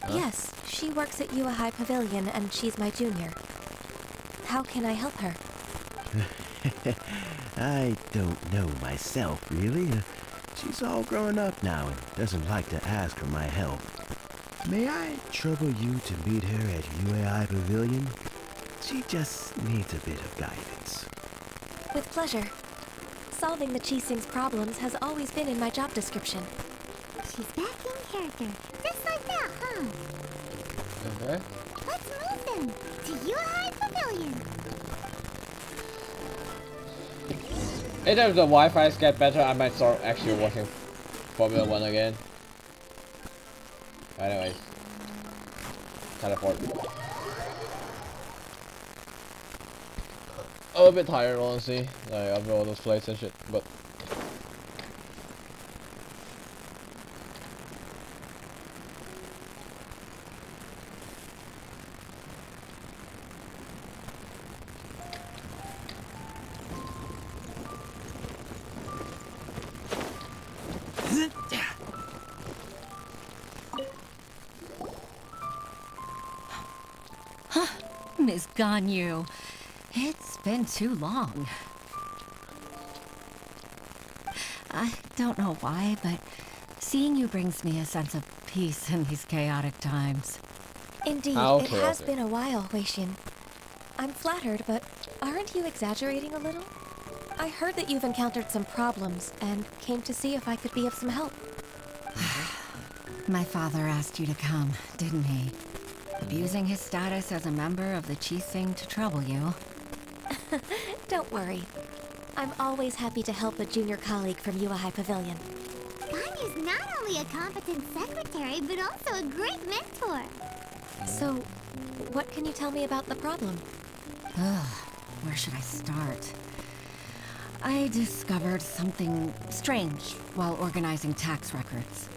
S9: Yes, she works at Yua High Pavilion and she's my junior. How can I help her?
S14: I don't know myself, really. She's all grown up now and doesn't like to ask for my help. May I trouble you to meet her at UAI Pavilion? She just needs a bit of guidance.
S9: With pleasure. Solving the Qixing's problems has always been in my job description.
S7: She's back in character, just like that, huh?
S1: Okay.
S7: Let's move then to your high pavilion.
S1: If the Wi-Fi's get better, I might start actually watching Formula 1 again. Anyways. Teleport. I'm a bit tired, honestly. Like, after all those flights and shit, but...
S11: Miss Ganyu, it's been too long. I don't know why, but seeing you brings me a sense of peace in these chaotic times.
S9: Indeed, it has been a while, Huixin. I'm flattered, but aren't you exaggerating a little? I heard that you've encountered some problems and came to see if I could be of some help.
S11: My father asked you to come, didn't he? Abusing his status as a member of the Qixing to trouble you.
S9: Don't worry. I'm always happy to help a junior colleague from Yua High Pavilion.
S7: Ganyu's not only a competent secretary, but also a great mentor.
S9: So, what can you tell me about the problem?
S11: Where should I start? I discovered something strange while organizing tax records.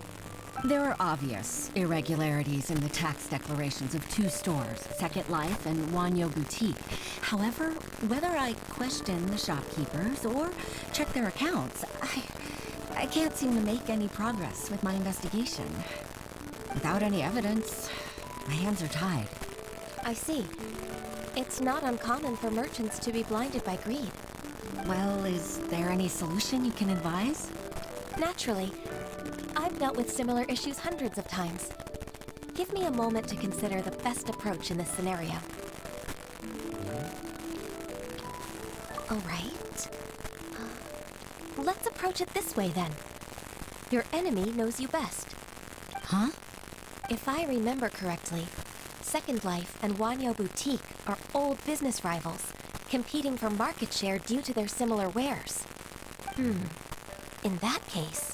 S11: There are obvious irregularities in the tax declarations of two stores, Second Life and Wanyo Boutique. However, whether I question the shopkeepers or check their accounts, I can't seem to make any progress with my investigation. Without any evidence, my hands are tied.
S9: I see. It's not uncommon for merchants to be blinded by greed.
S11: Well, is there any solution you can advise?
S9: Naturally. I've dealt with similar issues hundreds of times. Give me a moment to consider the best approach in this scenario. All right. Let's approach it this way then. Your enemy knows you best.
S11: Huh?
S9: If I remember correctly, Second Life and Wanyo Boutique are old business rivals, competing for market share due to their similar wares. In that case...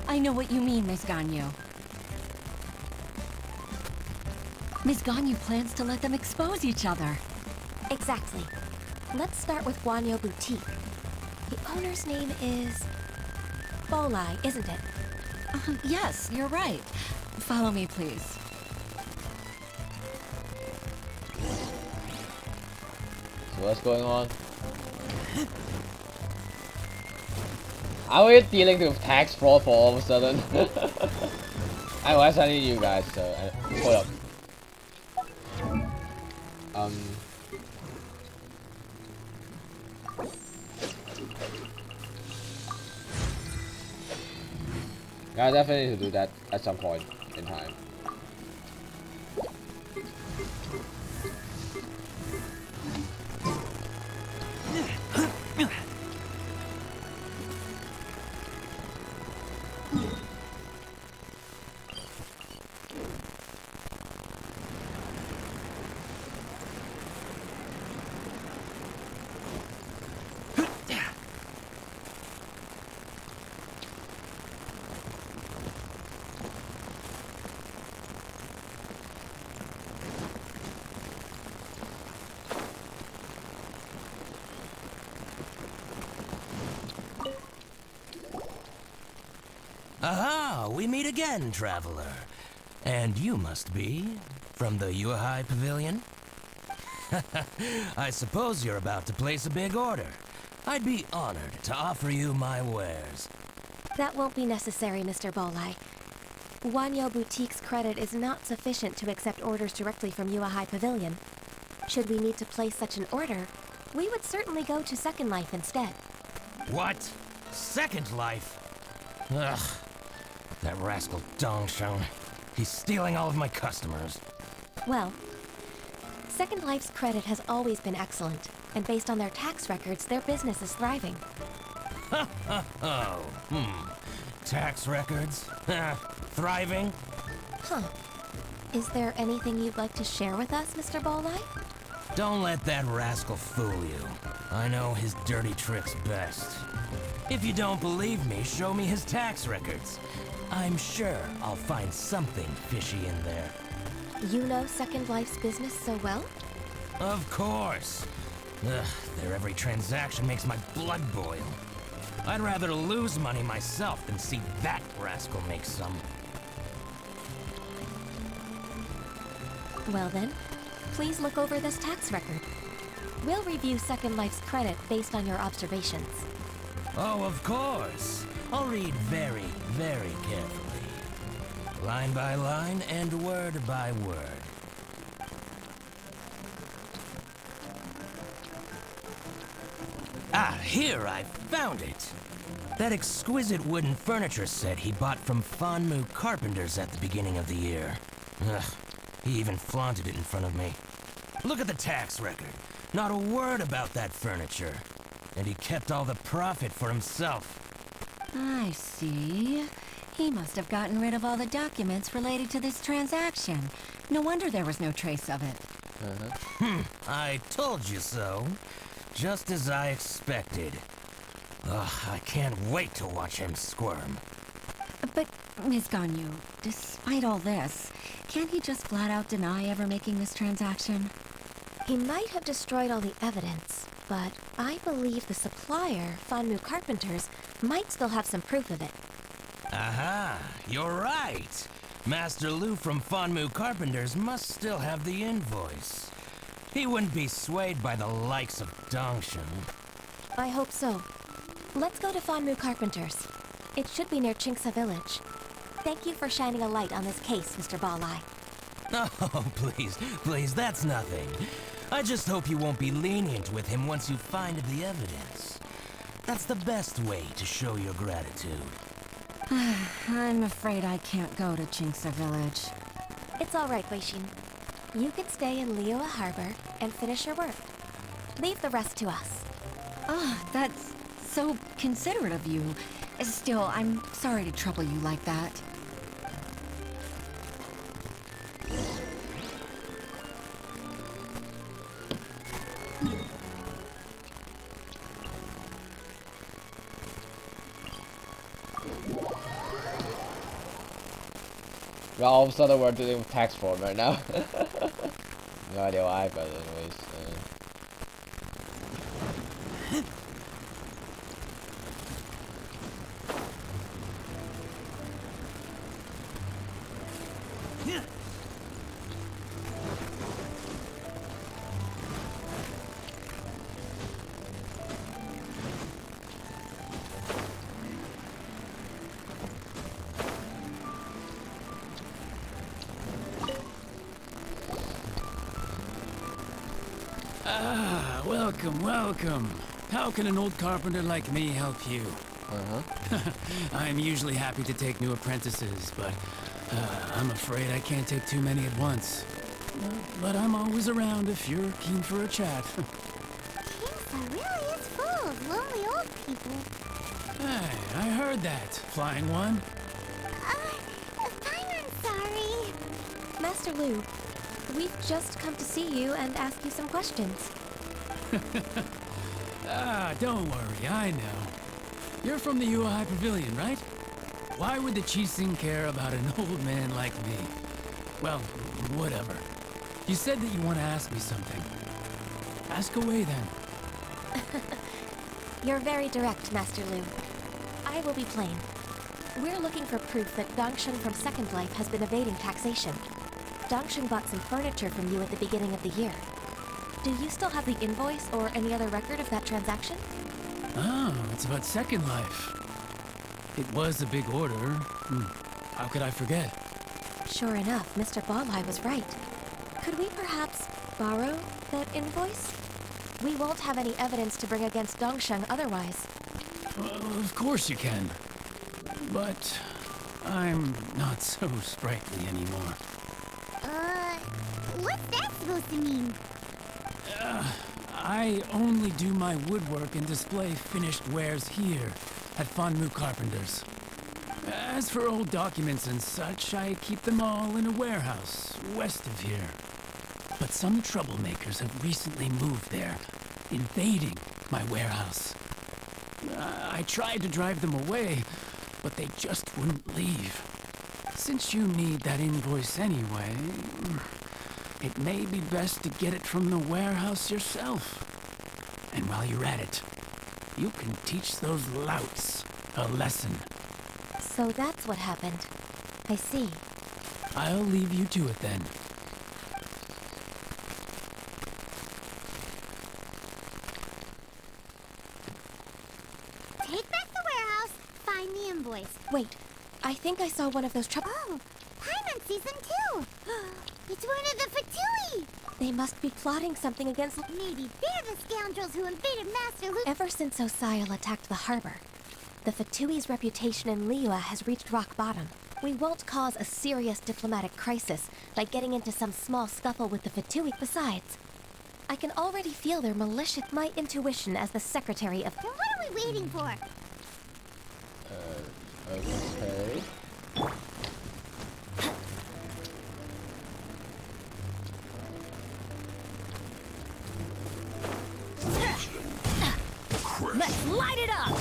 S11: I know what you mean, Miss Ganyu. Miss Ganyu plans to let them expose each other.
S9: Exactly. Let's start with Wanyo Boutique. The owner's name is... Bolai, isn't it?
S11: Yes, you're right. Follow me, please.
S1: So what's going on? Are we dealing with tax fraud for all of a sudden? Anyways, I need you guys, so hold up. Yeah, I definitely need to do that at some point in time.
S3: Aha! We meet again, traveler. And you must be from the Yuhai Pavilion? I suppose you're about to place a big order. I'd be honored to offer you my wares.
S9: That won't be necessary, Mr. Bolai. Wanyo Boutique's credit is not sufficient to accept orders directly from Yuhai Pavilion. Should we need to place such an order, we would certainly go to Second Life instead.
S3: What? Second Life? Ugh. That rascal Dongsheng. He's stealing all of my customers.
S9: Well, Second Life's credit has always been excellent, and based on their tax records, their business is thriving.
S3: Tax records? Thriving?
S9: Huh. Is there anything you'd like to share with us, Mr. Bolai?
S3: Don't let that rascal fool you. I know his dirty tricks best. If you don't believe me, show me his tax records. I'm sure I'll find something fishy in there.
S9: You know Second Life's business so well?
S3: Of course. Ugh, their every transaction makes my blood boil. I'd rather lose money myself than see that rascal make some.
S9: Well then, please look over this tax record. We'll review Second Life's credit based on your observations.
S3: Oh, of course. I'll read very, very carefully. Line by line and word by word. Ah, here, I found it. That exquisite wooden furniture set he bought from Fanmu Carpenters at the beginning of the year. Ugh, he even flaunted it in front of me. Look at the tax record. Not a word about that furniture. And he kept all the profit for himself.
S11: I see. He must have gotten rid of all the documents related to this transaction. No wonder there was no trace of it.
S3: I told you so. Just as I expected. Ugh, I can't wait to watch him squirm.
S11: But, Ms. Ganyu, despite all this, can't he just flat out deny ever making this transaction?
S9: He might have destroyed all the evidence, but I believe the supplier, Fanmu Carpenters, might still have some proof of it.
S3: Aha, you're right. Master Lu from Fanmu Carpenters must still have the invoice. He wouldn't be swayed by the likes of Dongshin.
S9: I hope so. Let's go to Fanmu Carpenters. It should be near Chinksa Village. Thank you for shining a light on this case, Mr. Balai.
S3: Oh, please, that's nothing. I just hope you won't be lenient with him once you find the evidence. That's the best way to show your gratitude.
S11: I'm afraid I can't go to Chinksa Village.
S9: It's all right, Weishin. You can stay in Liyue Harbor and finish your work. Leave the rest to us.
S11: That's so considerate of you. Still, I'm sorry to trouble you like that.
S1: Well, all of a sudden we're dealing with tax fraud right now. No idea why, but anyways.
S15: Welcome. How can an old carpenter like me help you?
S12: I'm usually happy to take new apprentices, but I'm afraid I can't take too many at once. But I'm always around if you're keen for a chat.
S7: Kingsa really is full of lonely old people.
S12: Hey, I heard that, Flying One.
S7: I'm sorry.
S9: Master Lu, we've just come to see you and ask you some questions.
S12: Don't worry, I know. You're from the Yuehai Pavilion, right? Why would the Qixing care about an old man like me? Well, whatever. You said that you want to ask me something. Ask away, then.
S9: You're very direct, Master Lu. I will be plain. We're looking for proof that Dongsheng from Second Life has been evading taxation. Dongsheng bought some furniture from you at the beginning of the year. Do you still have the invoice or any other record of that transaction?
S12: Oh, it's about Second Life. It was a big order. How could I forget?
S9: Sure enough, Mr. Balai was right. Could we perhaps borrow that invoice? We won't have any evidence to bring against Dongsheng otherwise.
S12: Of course you can. But I'm not so sprightly anymore.
S7: What's that supposed to mean?
S12: I only do my woodwork and display finished wares here at Fanmu Carpenter's. As for old documents and such, I keep them all in a warehouse west of here. But some troublemakers have recently moved there, invading my warehouse. I tried to drive them away, but they just wouldn't leave. Since you need that invoice anyway, it may be best to get it from the warehouse yourself. And while you're at it, you can teach those louts a lesson.
S9: So that's what happened. I see.
S12: I'll leave you to it then.
S7: Take back the warehouse, find the invoice.
S9: Wait, I think I saw one of those
S7: Oh, Paimon sees them too. It's one of the Fatui.
S9: They must be plotting something against...
S7: Maybe they're the scoundrels who invaded Master Lu.
S9: Ever since Osial attacked the harbor, the Fatui's reputation in Liyue has reached rock bottom. We won't cause a serious diplomatic crisis by getting into some small scuffle with the Fatui. Besides, I can already feel their malicious... My intuition as the secretary of...
S7: Then what are we waiting for?
S1: Okay.
S11: Let's light it up!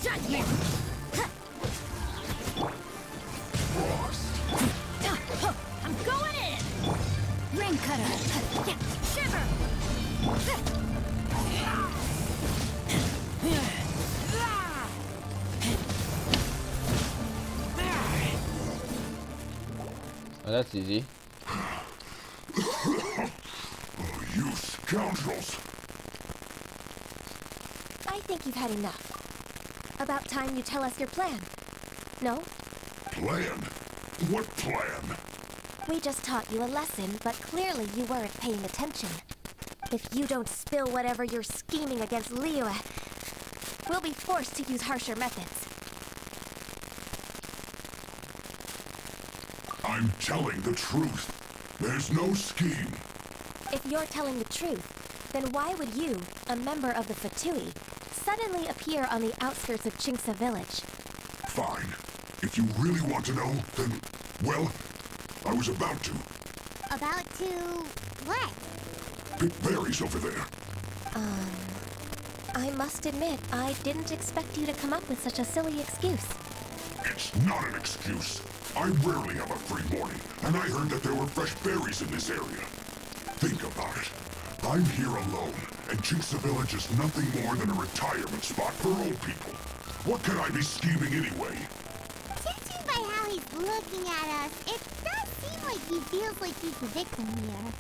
S11: Judgment! I'm going in! Ring cutter! Shiver!
S1: Oh, that's easy.
S15: You scoundrels!
S9: I think you've had enough. About time you tell us your plan. No?
S15: Plan? What plan?
S9: We just taught you a lesson, but clearly you weren't paying attention. If you don't spill whatever you're scheming against Liyue, we'll be forced to use harsher methods.
S15: I'm telling the truth. There's no scheme.
S9: If you're telling the truth, then why would you, a member of the Fatui, suddenly appear on the outskirts of Qingce village?
S15: Fine. If you really want to know, then, well, I was about to.
S7: About to... what?
S15: Pick berries over there.
S9: I must admit, I didn't expect you to come up with such a silly excuse.
S15: It's not an excuse. I rarely have a free morning, and I heard that there were fresh berries in this area. Think about it. I'm here alone, and Qingce Village is nothing more than a retirement spot for old people. What can I be scheming anyway?
S7: Judging by how he's looking at us, it does seem like he feels like he's the victim here.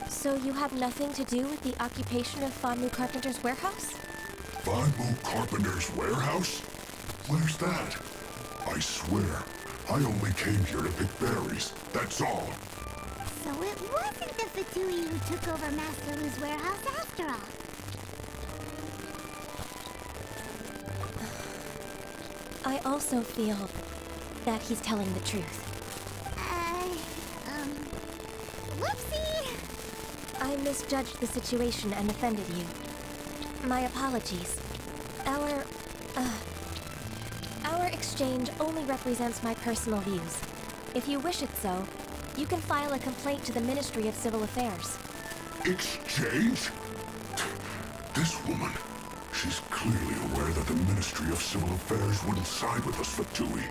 S9: So you have nothing to do with the occupation of Fanmu Carpenter's warehouse?
S15: Fanmu Carpenter's warehouse? Where's that? I swear, I only came here to pick berries, that's all.
S7: So it wasn't the Fatui who took over Master Lu's warehouse after all.
S9: I also feel that he's telling the truth.
S7: Whoopsie!
S9: I misjudged the situation and offended you. My apologies. Our exchange only represents my personal views. If you wish it so, you can file a complaint to the Ministry of Civil Affairs.
S15: Exchange? This woman, she's clearly aware that the Ministry of Civil Affairs wouldn't side with us for Tui.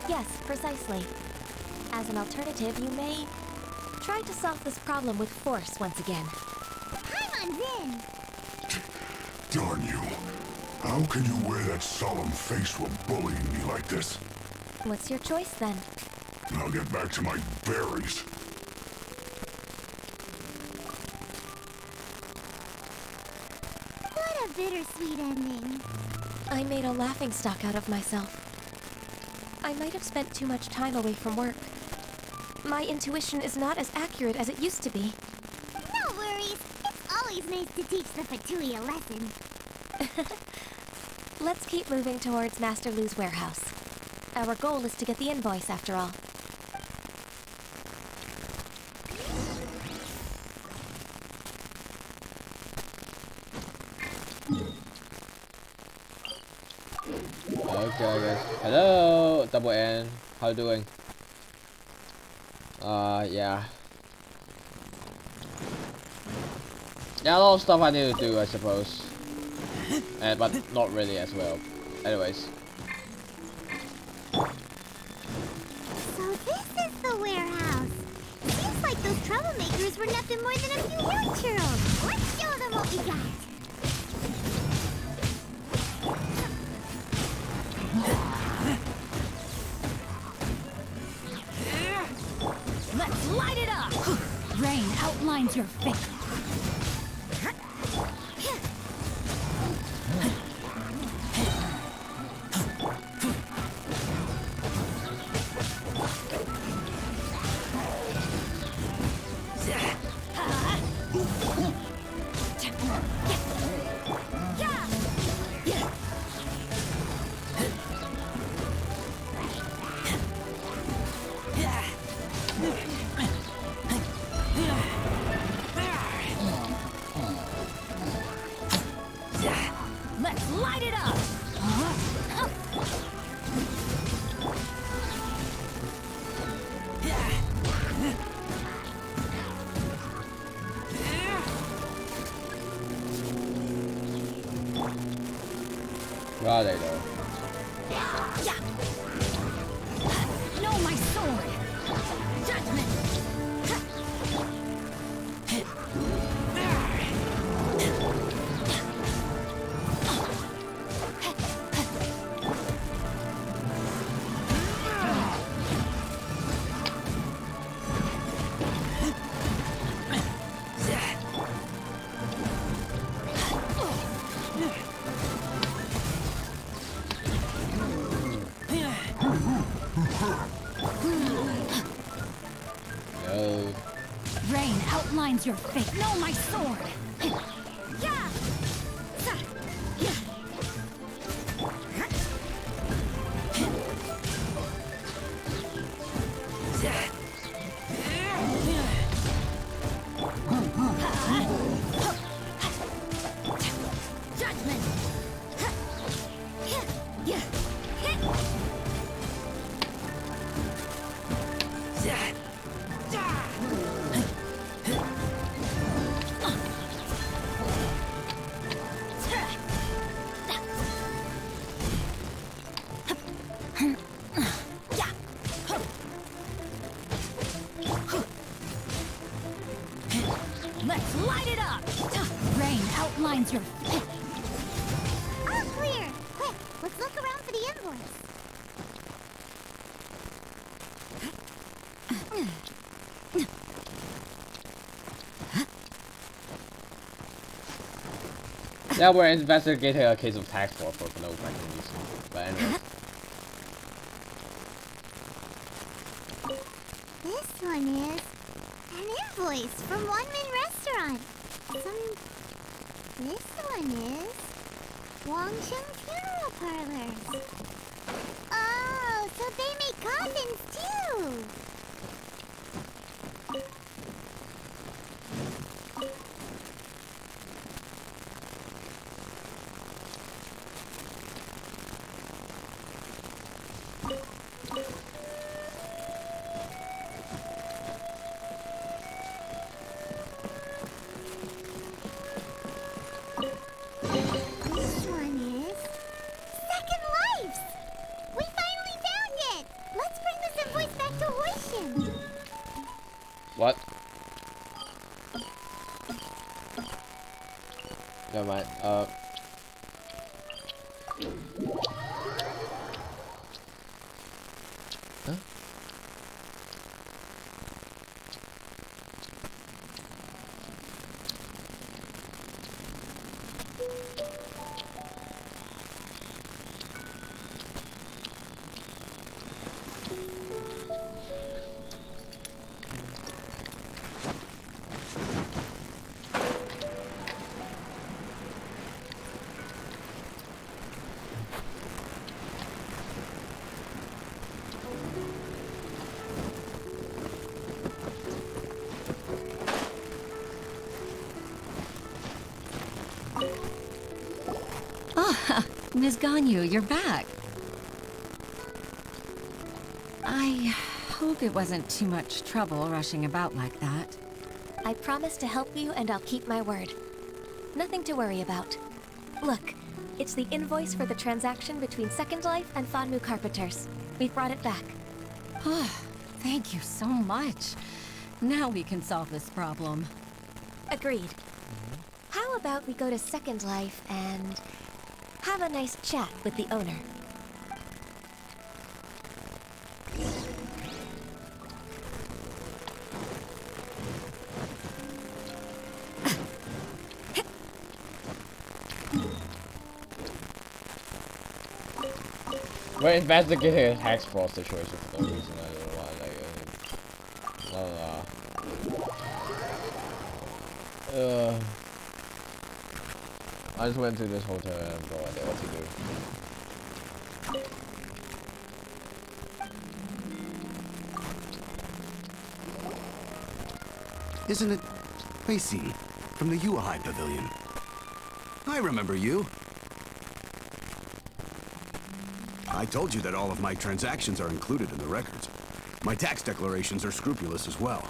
S9: Yes, precisely. As an alternative, you may try to solve this problem with force once again.
S7: I'm in.
S15: Darn you. How can you wear that solemn face while bullying me like this?
S9: What's your choice then?
S15: I'll get back to my berries.
S7: What a bittersweet ending.
S9: I made a laughingstock out of myself. I might have spent too much time away from work. My intuition is not as accurate as it used to be.
S7: No worries. It's always nice to teach the Fatui a lesson.
S9: Let's keep moving towards Master Lu's warehouse. Our goal is to get the invoice, after all.
S1: Okay, I guess. Hello, Double N. How you doing? Yeah. Yeah, a lot of stuff I need to do, I suppose. But not really as well. Anyways.
S7: So this is the warehouse. Seems like those troublemakers were nothing more than a few young churros. Let's show them what we got.
S2: Let's light it up! Rain outlines your fate. Let's light it up!
S1: Where are they though?
S2: Know my sword! Judgment!
S1: No.
S2: Rain outlines your fate. Know my sword!
S7: Judgment!
S2: Let's light it up! Rain outlines your fate.
S7: All clear! Quick, let's look around for the invoice.
S1: Yeah, we're investigating a case of tax fraud for no fucking reason. But anyway.
S7: This one is an invoice from One Min Restaurant. This one is Wangsheng Funeral Parlors. This one is Second Lives. We finally found it. Let's bring this invoice back to Hoishin.
S1: What? Never mind. Huh?
S11: Ah, Ms. Ganyu, you're back. I hope it wasn't too much trouble rushing about like that.
S9: I promise to help you, and I'll keep my word. Nothing to worry about. Look, it's the invoice for the transaction between Second Life and Fanmu Carpenters. We've brought it back.
S11: Thank you so much. Now we can solve this problem.
S9: Agreed. How about we go to Second Life and have a nice chat with the owner?
S1: We're investigating a tax fraud situation for no reason. I don't know why. I just went to this hotel and I have no idea what to do.
S16: Isn't it Macy from the UI Pavilion? I remember you. I told you that all of my transactions are included in the records. My tax declarations are scrupulous as well.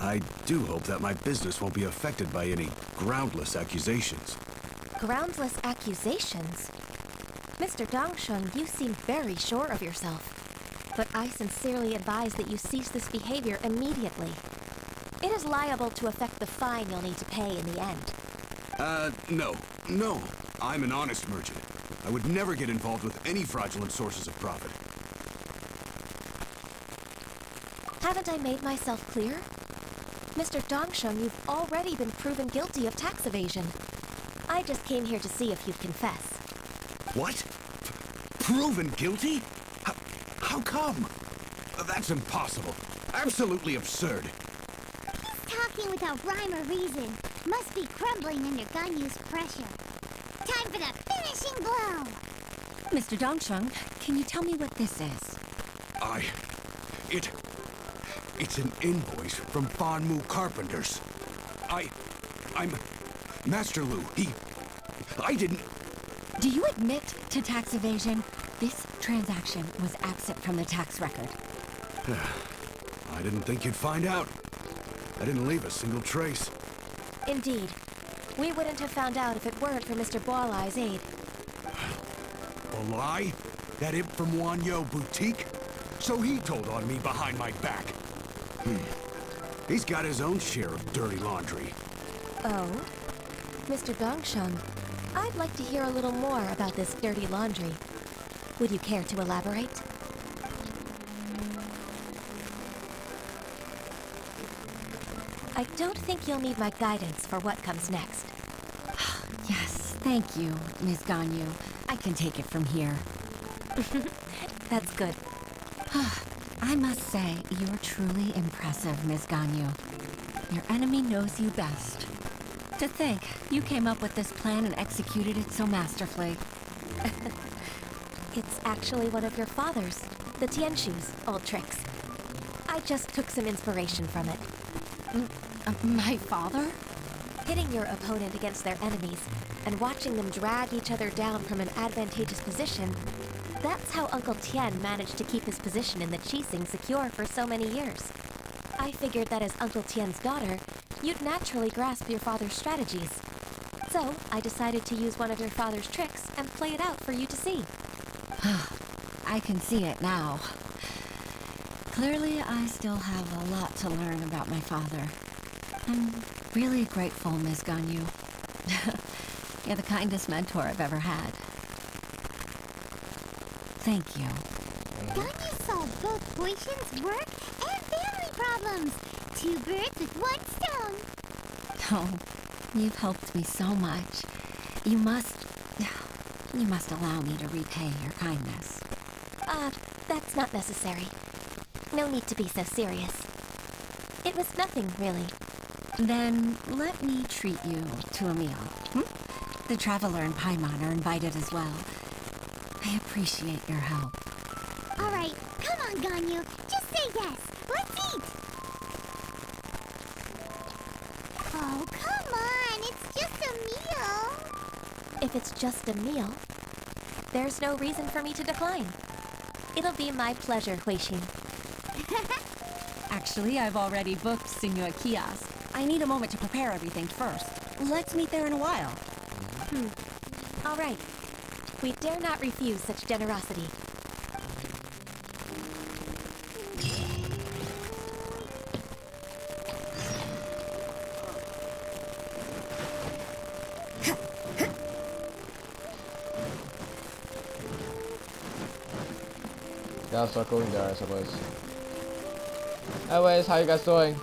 S16: I do hope that my business won't be affected by any groundless accusations.
S9: Groundless accusations? Mr. Dongsheng, you seem very sure of yourself. But I sincerely advise that you cease this behavior immediately. It is liable to affect the fine you'll need to pay in the end.
S16: No. I'm an honest merchant. I would never get involved with any fraudulent sources of profit.
S9: Haven't I made myself clear? Mr. Dongsheng, you've already been proven guilty of tax evasion. I just came here to see if you'd confess.
S16: What? Proven guilty? How come? That's impossible. Absolutely absurd.
S7: He's talking without rhyme or reason. Must be crumbling under Ganyu's pressure. Time for the finishing blow!
S11: Mr. Dongsheng, can you tell me what this is?
S16: It's an invoice from Fanmu Carpenters. I'm Master Lu. I didn't...
S11: Do you admit to tax evasion? This transaction was absent from the tax record.
S16: I didn't think you'd find out. I didn't leave a single trace.
S9: Indeed. We wouldn't have found out if it weren't for Mr. Boalai's aid.
S16: A lie? That imp from Wanyo Boutique? So he told on me behind my back. He's got his own share of dirty laundry.
S9: Oh? Mr. Dongsheng, I'd like to hear a little more about this dirty laundry. Would you care to elaborate? I don't think you'll need my guidance for what comes next.
S11: Yes, thank you, Ms. Ganyu. I can take it from here.
S9: That's good.
S11: I must say, you're truly impressive, Ms. Ganyu. Your enemy knows you best. To think, you came up with this plan and executed it so masterfully.
S9: It's actually one of your father's, the Tianshu's, old tricks. I just took some inspiration from it.
S11: My father?
S9: Pitting your opponent against their enemies and watching them drag each other down from an advantageous position, That's how Uncle Tian managed to keep his position in the Qixing secure for so many years. I figured that as Uncle Tian's daughter, you'd naturally grasp your father's strategies. So, I decided to use one of your father's tricks and play it out for you to see.
S11: I can see it now. Clearly, I still have a lot to learn about my father. I'm really grateful, Ms. Ganyu. You're the kindest mentor I've ever had. Thank you.
S7: Ganyu solved both Huixin's work and family problems. 2 birds with 1 stone.
S11: Oh, you've helped me so much. You must allow me to repay your kindness.
S9: That's not necessary. No need to be so serious. It was nothing, really.
S11: Then let me treat you to a meal. The Traveler and Paimon are invited as well. I appreciate your help.
S7: All right, come on, Ganyu. Just say yes. Let's eat. Oh, come on. It's just a meal.
S9: If it's just a meal, there's no reason for me to decline. It'll be my pleasure, Huixin.
S11: Actually, I've already booked Senor Kiosk. I need a moment to prepare everything first. Let's meet there in a while.
S9: All right. We dare not refuse such generosity.
S1: Yeah, I'll start going there, I suppose. Anyways, how you guys doing?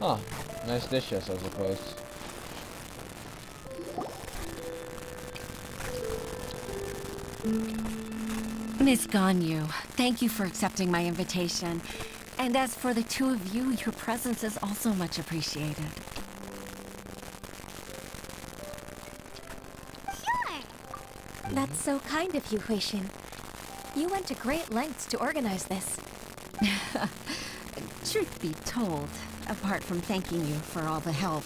S1: Huh, nice dishes, I suppose.
S11: Miss Ganyu, thank you for accepting my invitation. And as for the 2 of you, your presence is also much appreciated.
S7: Sure.
S9: That's so kind of you, Huixin. You went to great lengths to organize this.
S11: Truth be told, apart from thanking you for all the help,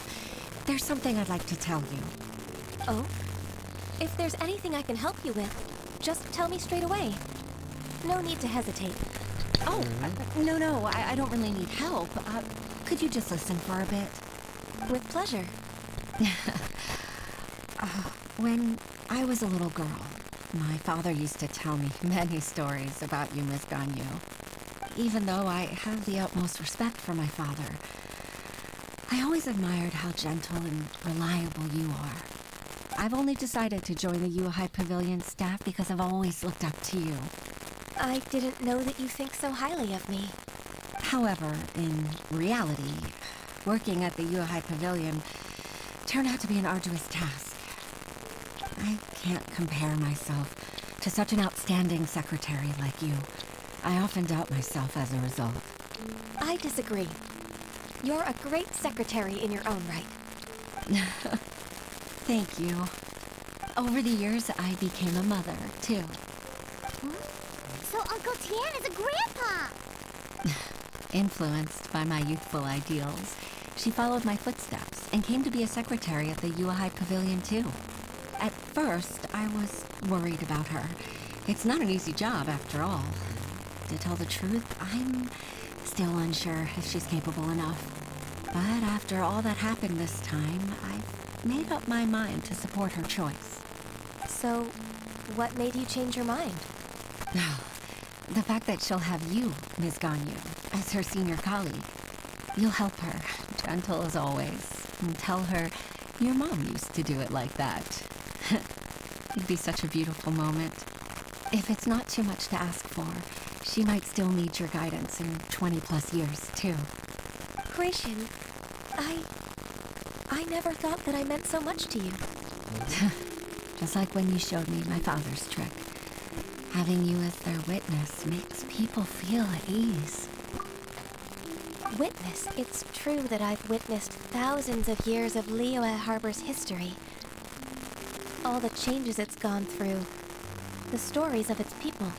S11: there's something I'd like to tell you.
S9: Oh? If there's anything I can help you with, just tell me straight away. No need to hesitate.
S11: Oh, no, I don't really need help. Could you just listen for a bit?
S9: With pleasure.
S11: When I was a little girl, my father used to tell me many stories about you, Miss Ganyu. Even though I have the utmost respect for my father, I always admired how gentle and reliable you are. I've only decided to join the Yuhai Pavilion staff because I've always looked up to you.
S9: I didn't know that you think so highly of me.
S11: However, in reality, working at the Yuhai Pavilion turned out to be an arduous task. I can't compare myself to such an outstanding secretary like you. I often doubt myself as a result.
S9: I disagree. You're a great secretary in your own right.
S11: Thank you. Over the years, I became a mother, too.
S7: So Uncle Tian is a grandpa!
S11: Influenced by my youthful ideals, she followed my footsteps and came to be a secretary at the Yuhai Pavilion, too. At first, I was worried about her. It's not an easy job, after all. To tell the truth, I'm still unsure if she's capable enough. But after all that happened this time, I've made up my mind to support her choice.
S9: So, what made you change your mind?
S11: The fact that she'll have you, Ms. Ganyu, as her senior colleague. You'll help her, gentle as always, and tell her your mom used to do it like that. It'd be such a beautiful moment. If it's not too much to ask for, she might still need your guidance in 20+ years, too.
S9: Huixin, I never thought that I meant so much to you.
S11: Just like when you showed me my father's trick. Having you as their witness makes people feel at ease.
S9: Witness? It's true that I've witnessed thousands of years of Liyue Harbor's history. all the changes it's gone through, the stories of its people.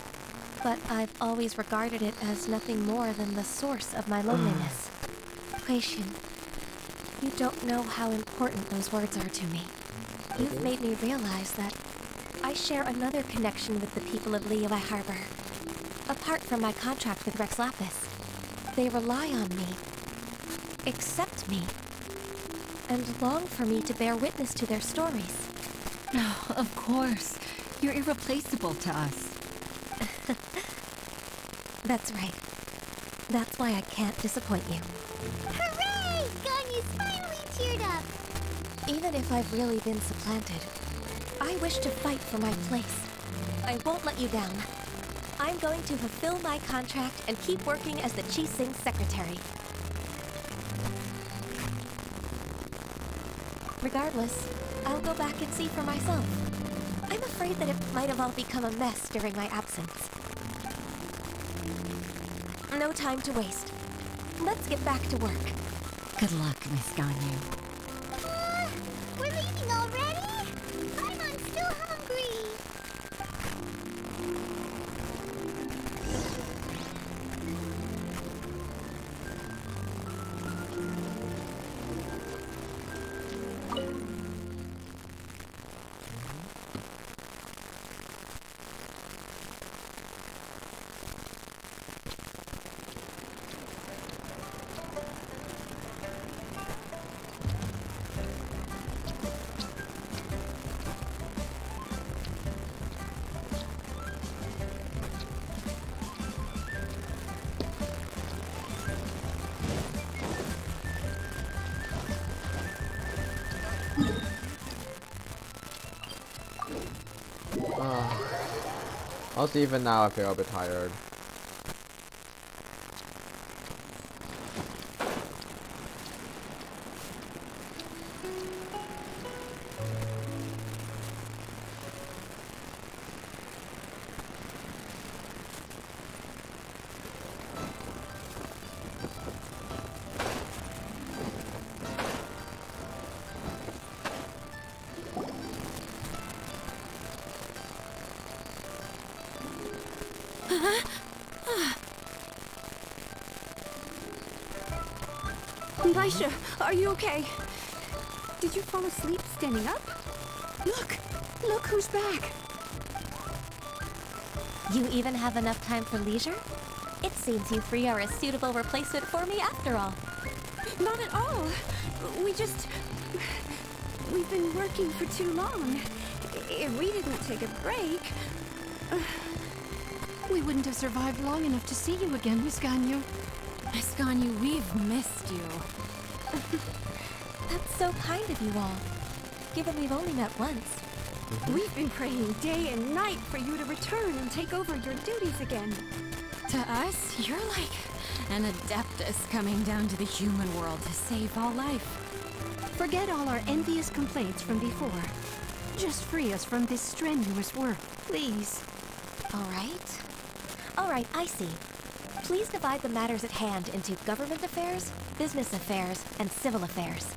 S9: But I've always regarded it as nothing more than the source of my loneliness. Huixin, you don't know how important those words are to me. You've made me realize that I share another connection with the people of Liyue Harbor. Apart from my contract with Rex Lapis, they rely on me, accept me, and long for me to bear witness to their stories.
S11: Oh, of course. You're irreplaceable to us.
S9: That's right. That's why I can't disappoint you.
S7: Hooray! Ganyu's finally cheered up!
S9: Even if I've really been supplanted, I wish to fight for my place. I won't let you down. I'm going to fulfill my contract and keep working as the Teating secretary. Regardless, I'll go back and see for myself. I'm afraid that it might have all become a mess during my absence. No time to waste. Let's get back to work.
S11: Good luck, Miss Ganyu.
S7: We're leaving already? I'm still hungry.
S1: Also, even now I feel a bit tired.
S8: Elisha, are you okay? Did you fall asleep standing up? Look who's back.
S9: You even have enough time for leisure? It seems you three are a suitable replacement for me after all.
S8: Not at all. We've been working for too long. If we didn't take a break...
S6: We wouldn't have survived long enough to see you again, Miss Ganyu.
S2: Miss Ganyu, we've missed you.
S9: That's so kind of you all, given we've only met once.
S8: We've been praying day and night for you to return and take over your duties again.
S2: To us, you're like an adeptus coming down to the human world to save all life.
S6: Forget all our envious complaints from before. Just free us from this strenuous work, please.
S9: All right, I see. Please divide the matters at hand into government affairs, business affairs, and civil affairs.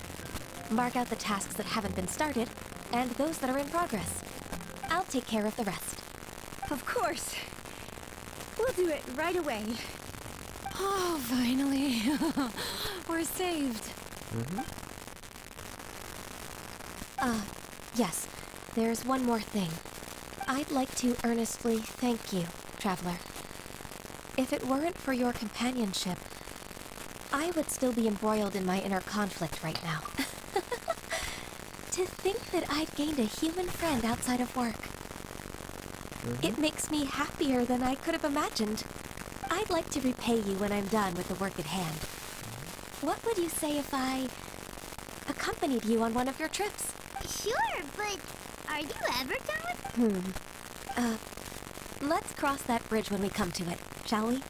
S9: Mark out the tasks that haven't been started, and those that are in progress. I'll take care of the rest.
S8: Of course. We'll do it right away.
S2: Oh, finally. We're saved.
S9: Yes. There's one more thing. I'd like to earnestly thank you, Traveler. If it weren't for your companionship, I would still be embroiled in my inner conflict right now. To think that I'd gained a human friend outside of work. It makes me happier than I could have imagined. I'd like to repay you when I'm done with the work at hand. What would you say if I accompanied you on one of your trips?
S7: Sure, but are you ever done with...
S9: Let's cross that bridge when we come to it, shall we?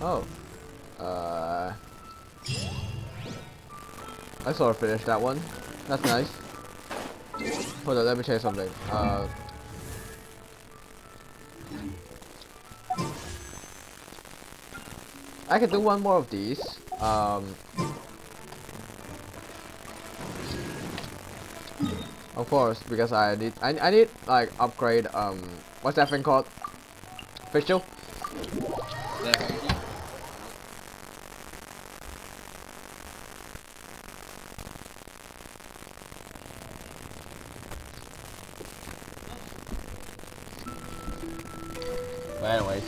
S1: Oh. I sort of finished that one. That's nice. Hold on, let me check something. I can do one more of these. Of course, because I need like upgrade what's that thing called? Facial? But anyways.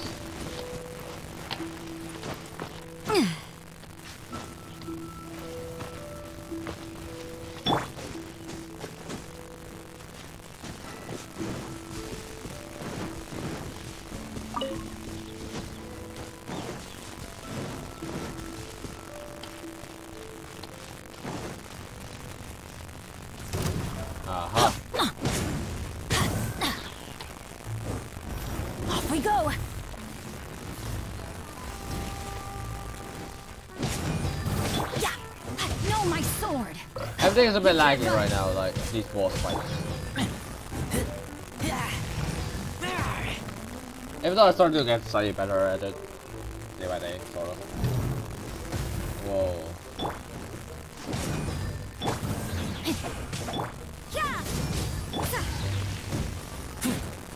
S2: Off we go. Yeah. No, my sword.
S1: Everything is a bit laggy right now, like these boss fights. Even though I started to get slightly better at it day by day, sort of. Whoa.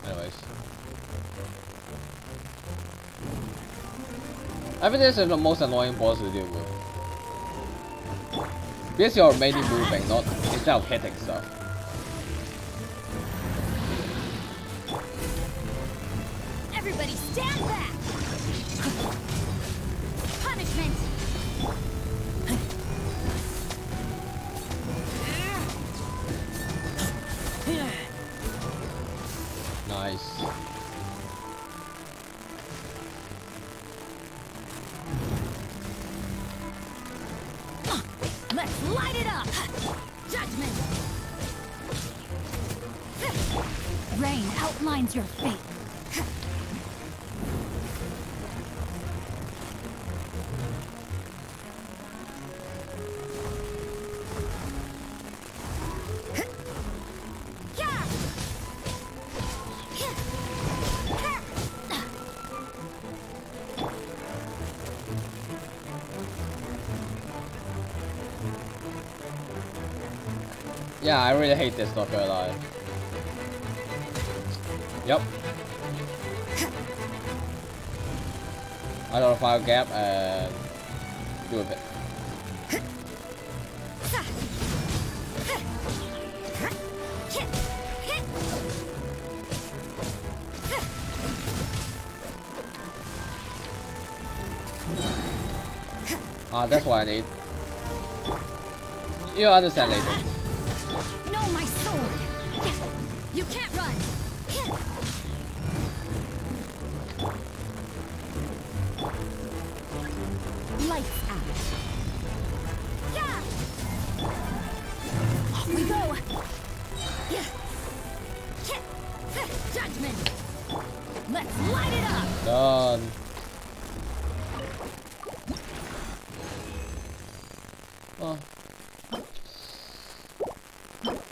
S1: Anyways. I think this is the most annoying boss to deal with. Because you're mainly moving, not instead of hitting stuff.
S2: Everybody stand back. Punishment.
S1: Nice.
S2: Let's light it up. Judgment. Rain outlines your fate.
S1: Yeah, I really hate this, not gonna lie. Yep. I got a fire gap and do a bit. Ah, that's what I need. You'll understand later.
S2: No, my sword. You can't run. Lights out. Off we go. Judgment. Let's light it up.
S1: Done. Oh.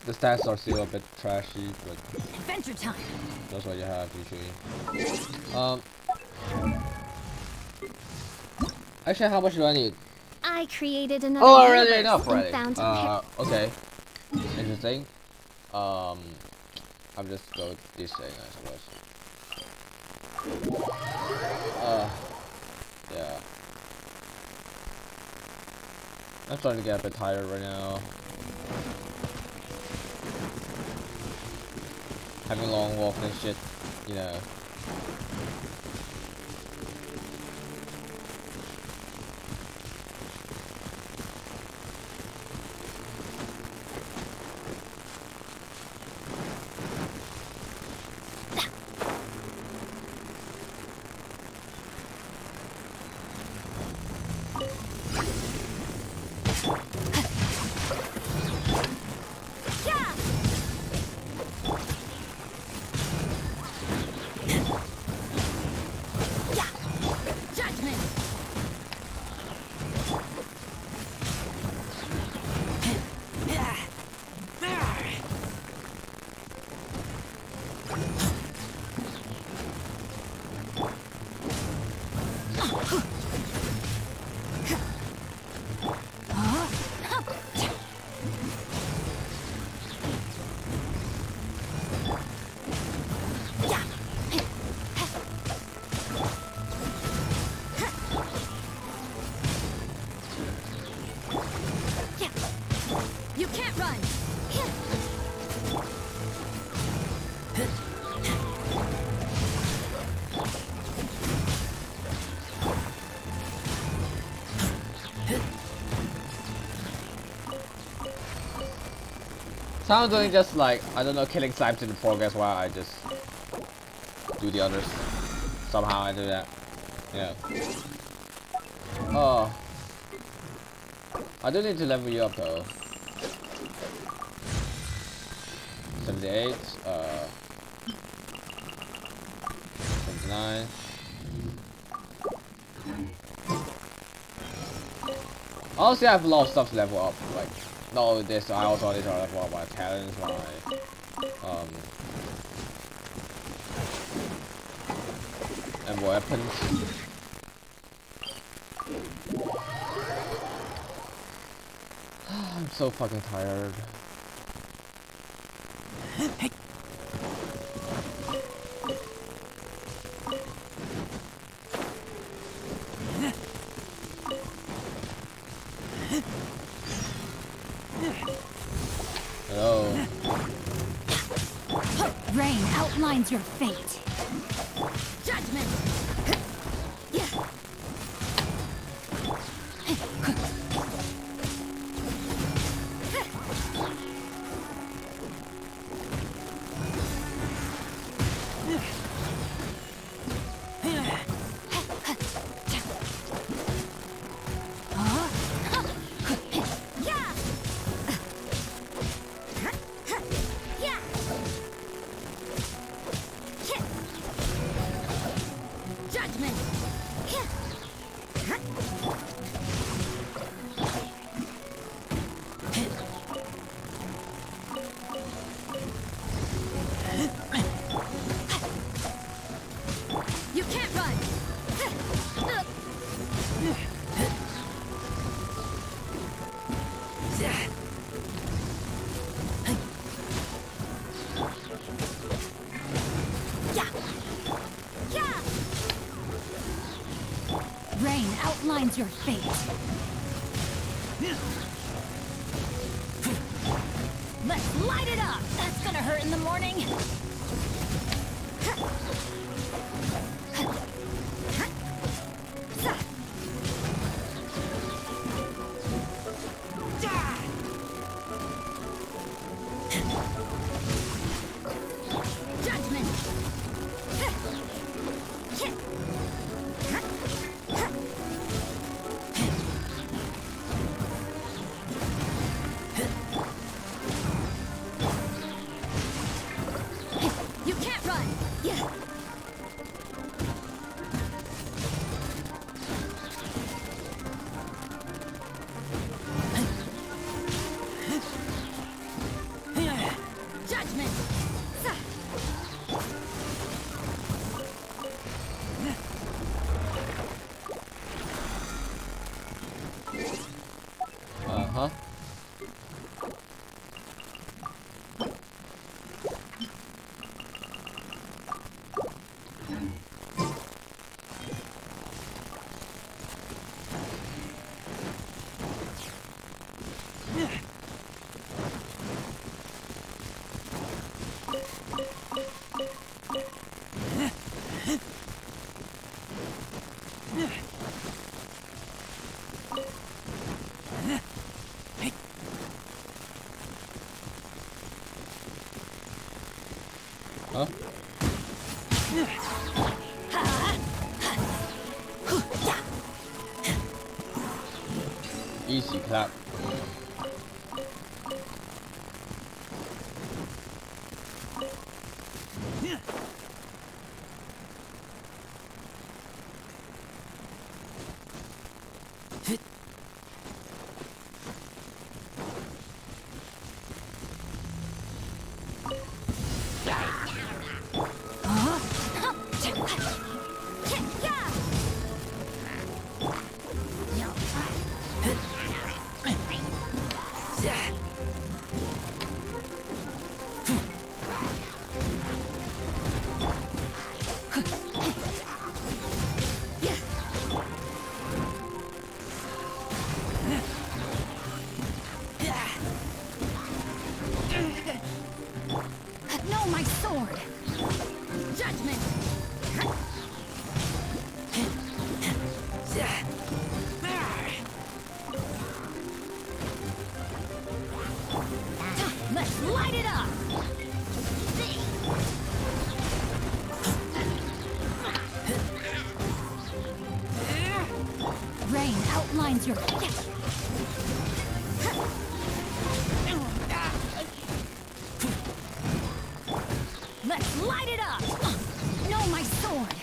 S1: The stats are still a bit trashy, but
S2: Adventure time.
S1: that's what you have usually. Actually, how much do I need?
S7: I created another
S1: Oh, already
S7: universe
S1: enough
S7: and
S1: already.
S7: found a
S1: Okay. Interesting. I'm just go with this thing, I suppose. Yeah. I'm starting to get a bit tired right now. Having long walks and shit, you know. So I'm doing just like, I don't know, killing slimes in the progress while I just do the others. Somehow I do that. Yeah. Oh. I do need to level you up though. 78, 79. Honestly, I have a lot of stuff to level up. Like, not only this, I also need to level up my talents, my and weapons. I'm so fucking tired. Hello.
S2: Rain outlines your fate. Judgment. You can't run. Rain outlines your fate. Let's light it up. That's gonna hurt in the morning. You can't run. Yeah. Judgment.
S1: Uh-huh. Huh? Easy clap. No, my sword. Judgment. Let's light
S2: your... Let's light it up! No, my sword!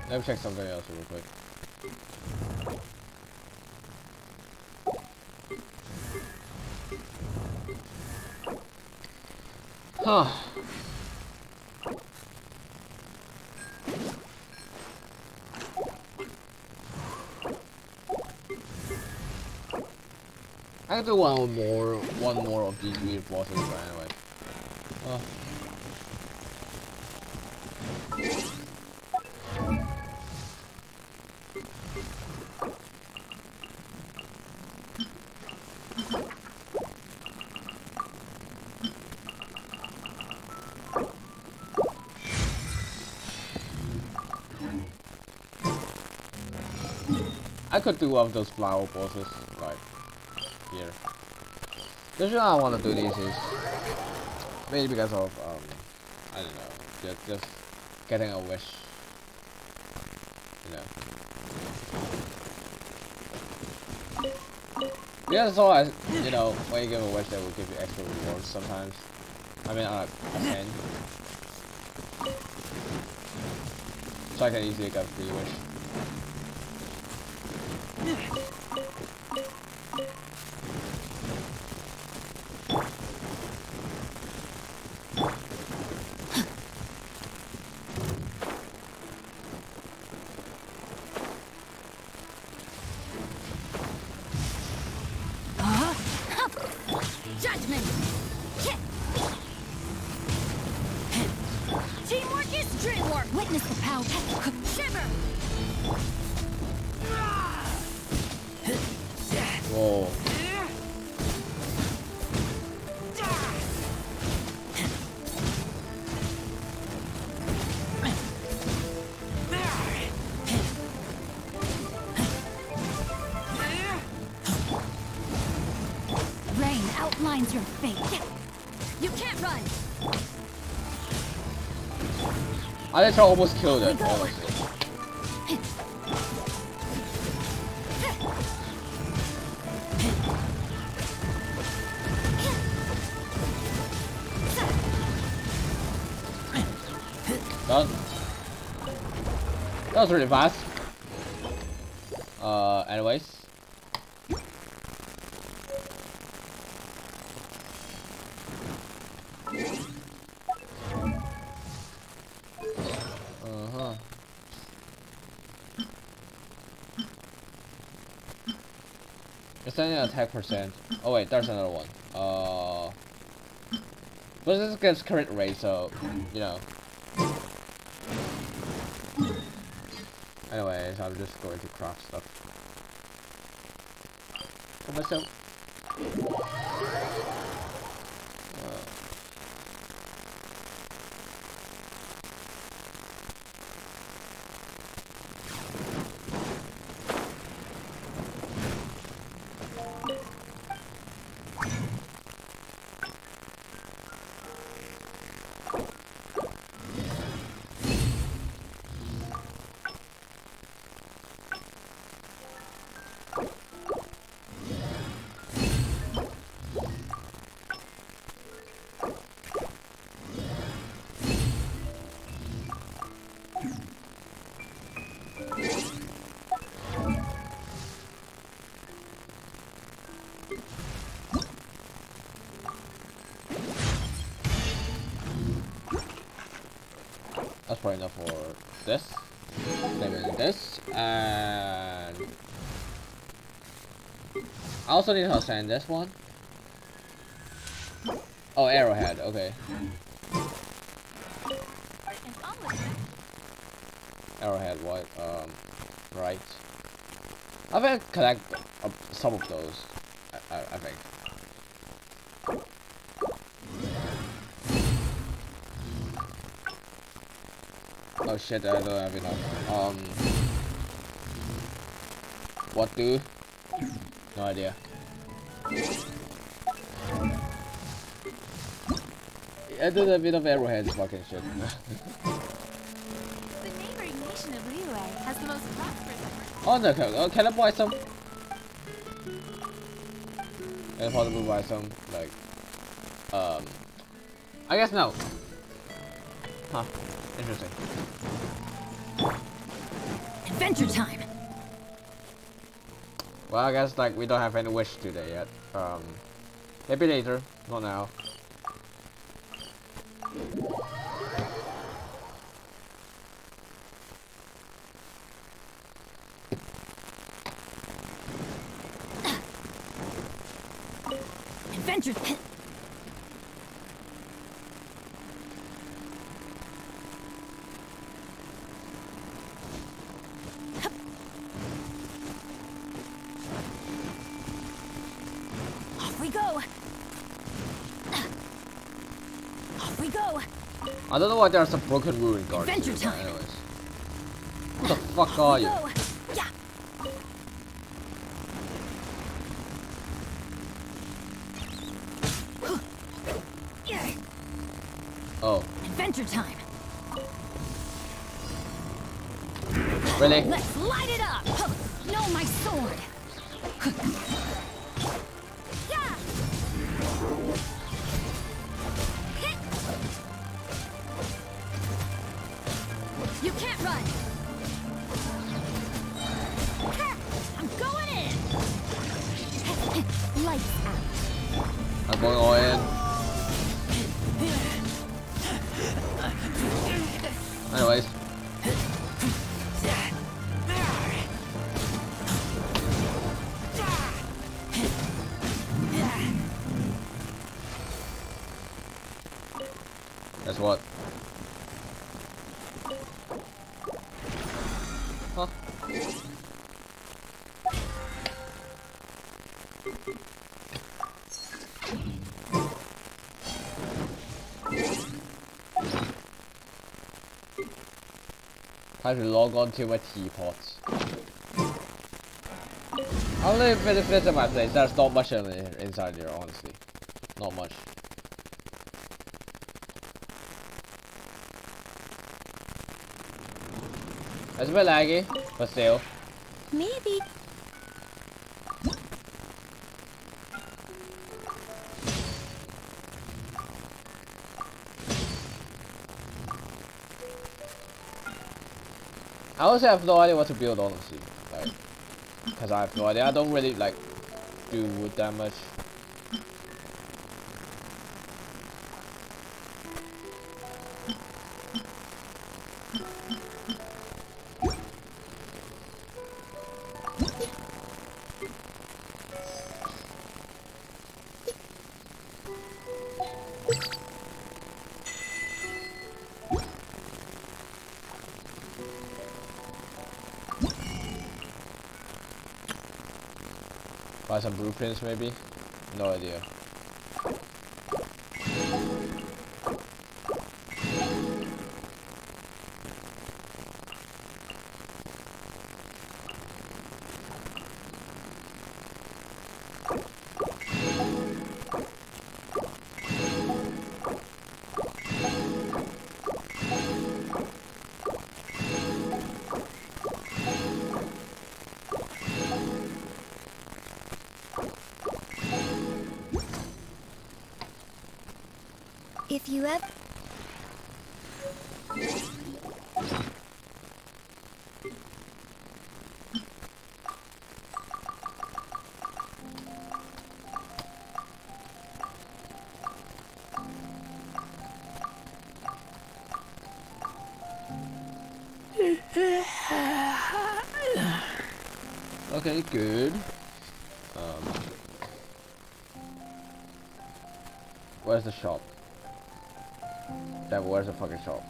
S1: Let me check something else real quick. Huh. I can do one more of these weird bosses, but anyway. I could do one of those flower bosses, like here. The reason I want to do these is maybe because of I don't know, just getting a wish, you know. Yeah, so I, you know, when you give a wish, they will give you extra rewards sometimes. I mean, a 10. So I can easily get a free wish.
S2: Judgment! Teamwork is dreamwork! Witness the power! Shiver!
S1: Whoa.
S2: Rain outlines your fate. You can't run.
S1: I just almost killed it, honestly. Done. That was really fast. Anyways. Extending attack percent. Oh wait, there's another one. But this gets crit rate, so you know. Anyways, I'm just going to craft stuff for myself. That's probably enough for this. Maybe this, and I also need to ascend this one. Oh, arrowhead. Okay. Arrowhead. What? Right. I think I collect some of those. I think. Oh shit! I don't have enough. What do? No idea. I did a bit of arrowheads, fucking shit.
S2: The neighboring nation of Liyue has the most prosperous.
S1: Oh no! Can I buy some? Can I possibly buy some? Like, I guess no. Huh? Interesting.
S2: Adventure time.
S1: Well, I guess like we don't have any wish today yet. Maybe later, not now.
S2: Adventure. Off we go. Off we go.
S1: I don't know why there's a broken ruin guard.
S2: Adventure time.
S1: Anyways, who the fuck are you?
S2: Yeah.
S1: Oh.
S2: Adventure time.
S1: Really?
S2: Let's light it up. No, my sword. Yeah. You can't run. I'm going in. Lights out.
S1: I'm going all in. Anyways. Guess what? Huh? Time to log on to my teapots. I'll leave it if it's in my place. There's not much inside here, honestly. Not much. It's a bit laggy, but still.
S9: Maybe.
S1: I also have no idea what to build, honestly. Like, because I have no idea. I don't really like do wood that much. Buy some blueprints, maybe? No idea.
S7: If you ever...
S1: Okay, good. Where's the shop? Damn, where's the fucking shop?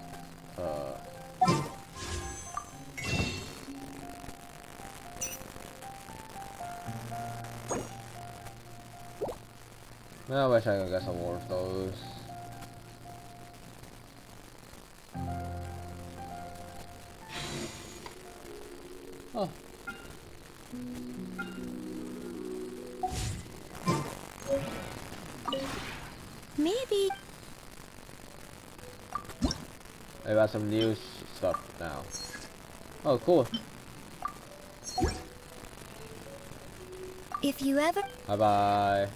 S1: I wish I could get some more of those. Oh.
S9: Maybe.
S1: I got some new stuff now. Oh, cool.
S9: If you ever.
S1: Bye bye.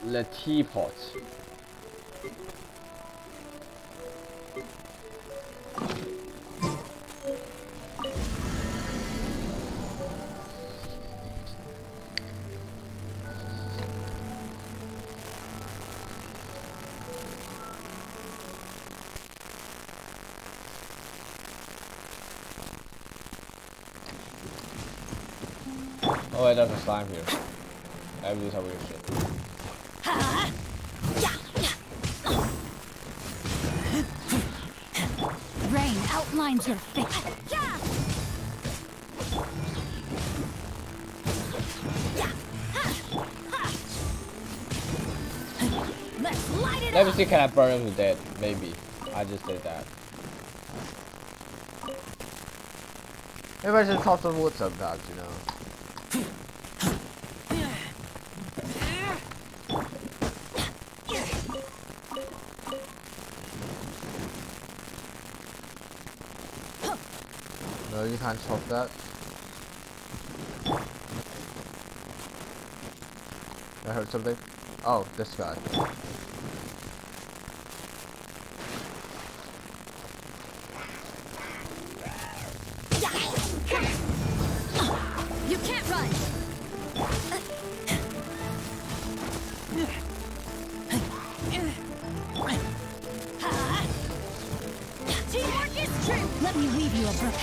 S1: The teapot. Oh wait, there's a slime here. I do some weird shit.
S17: Rain outlines your face. Let's light it
S1: Let me
S17: up.
S1: see, can I burn him to death? Maybe. I just did that. Maybe I should chop some wood sometimes, you know. No, you can't chop that. I heard something. Oh, this guy.
S17: You can't run. Teamwork is true. Let me leave you a brook.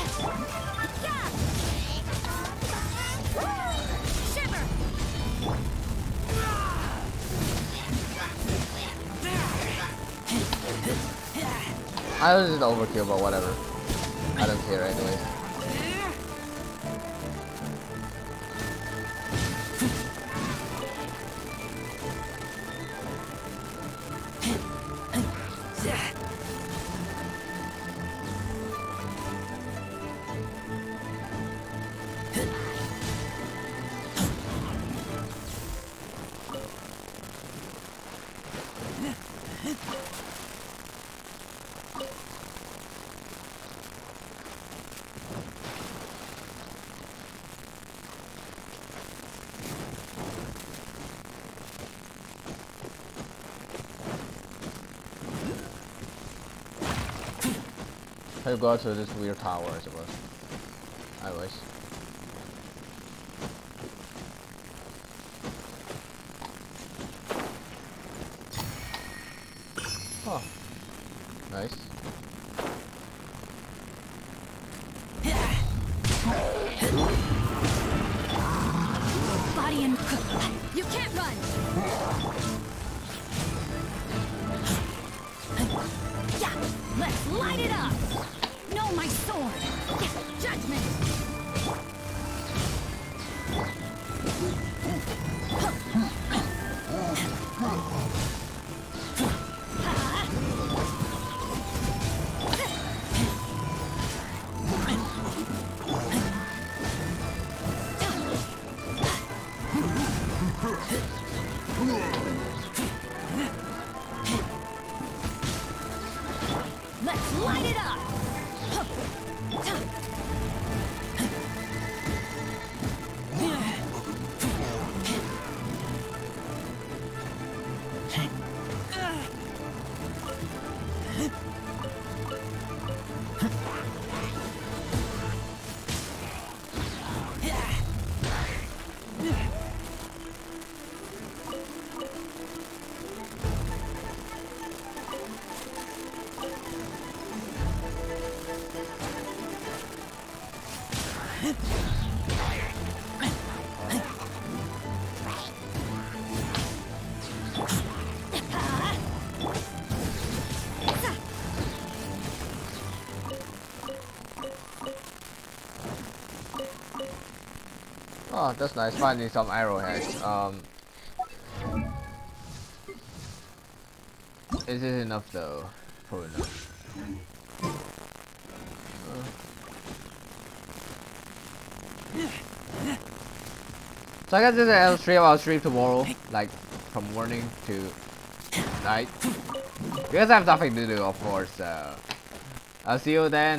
S17: Shiver.
S1: I was just overkill, but whatever. I don't care anyways. I go to this weird tower, I suppose. I wish. Oh, nice.
S17: Body and you can't run. Let's light it up. Know my sword. Judgment. Let's light it up.
S1: Oh, that's nice. Finding some arrowheads. Is it enough though? Probably not. So I guess this is a stream. I'll stream tomorrow, like from morning to night, because I have nothing to do, of course. I'll see you then.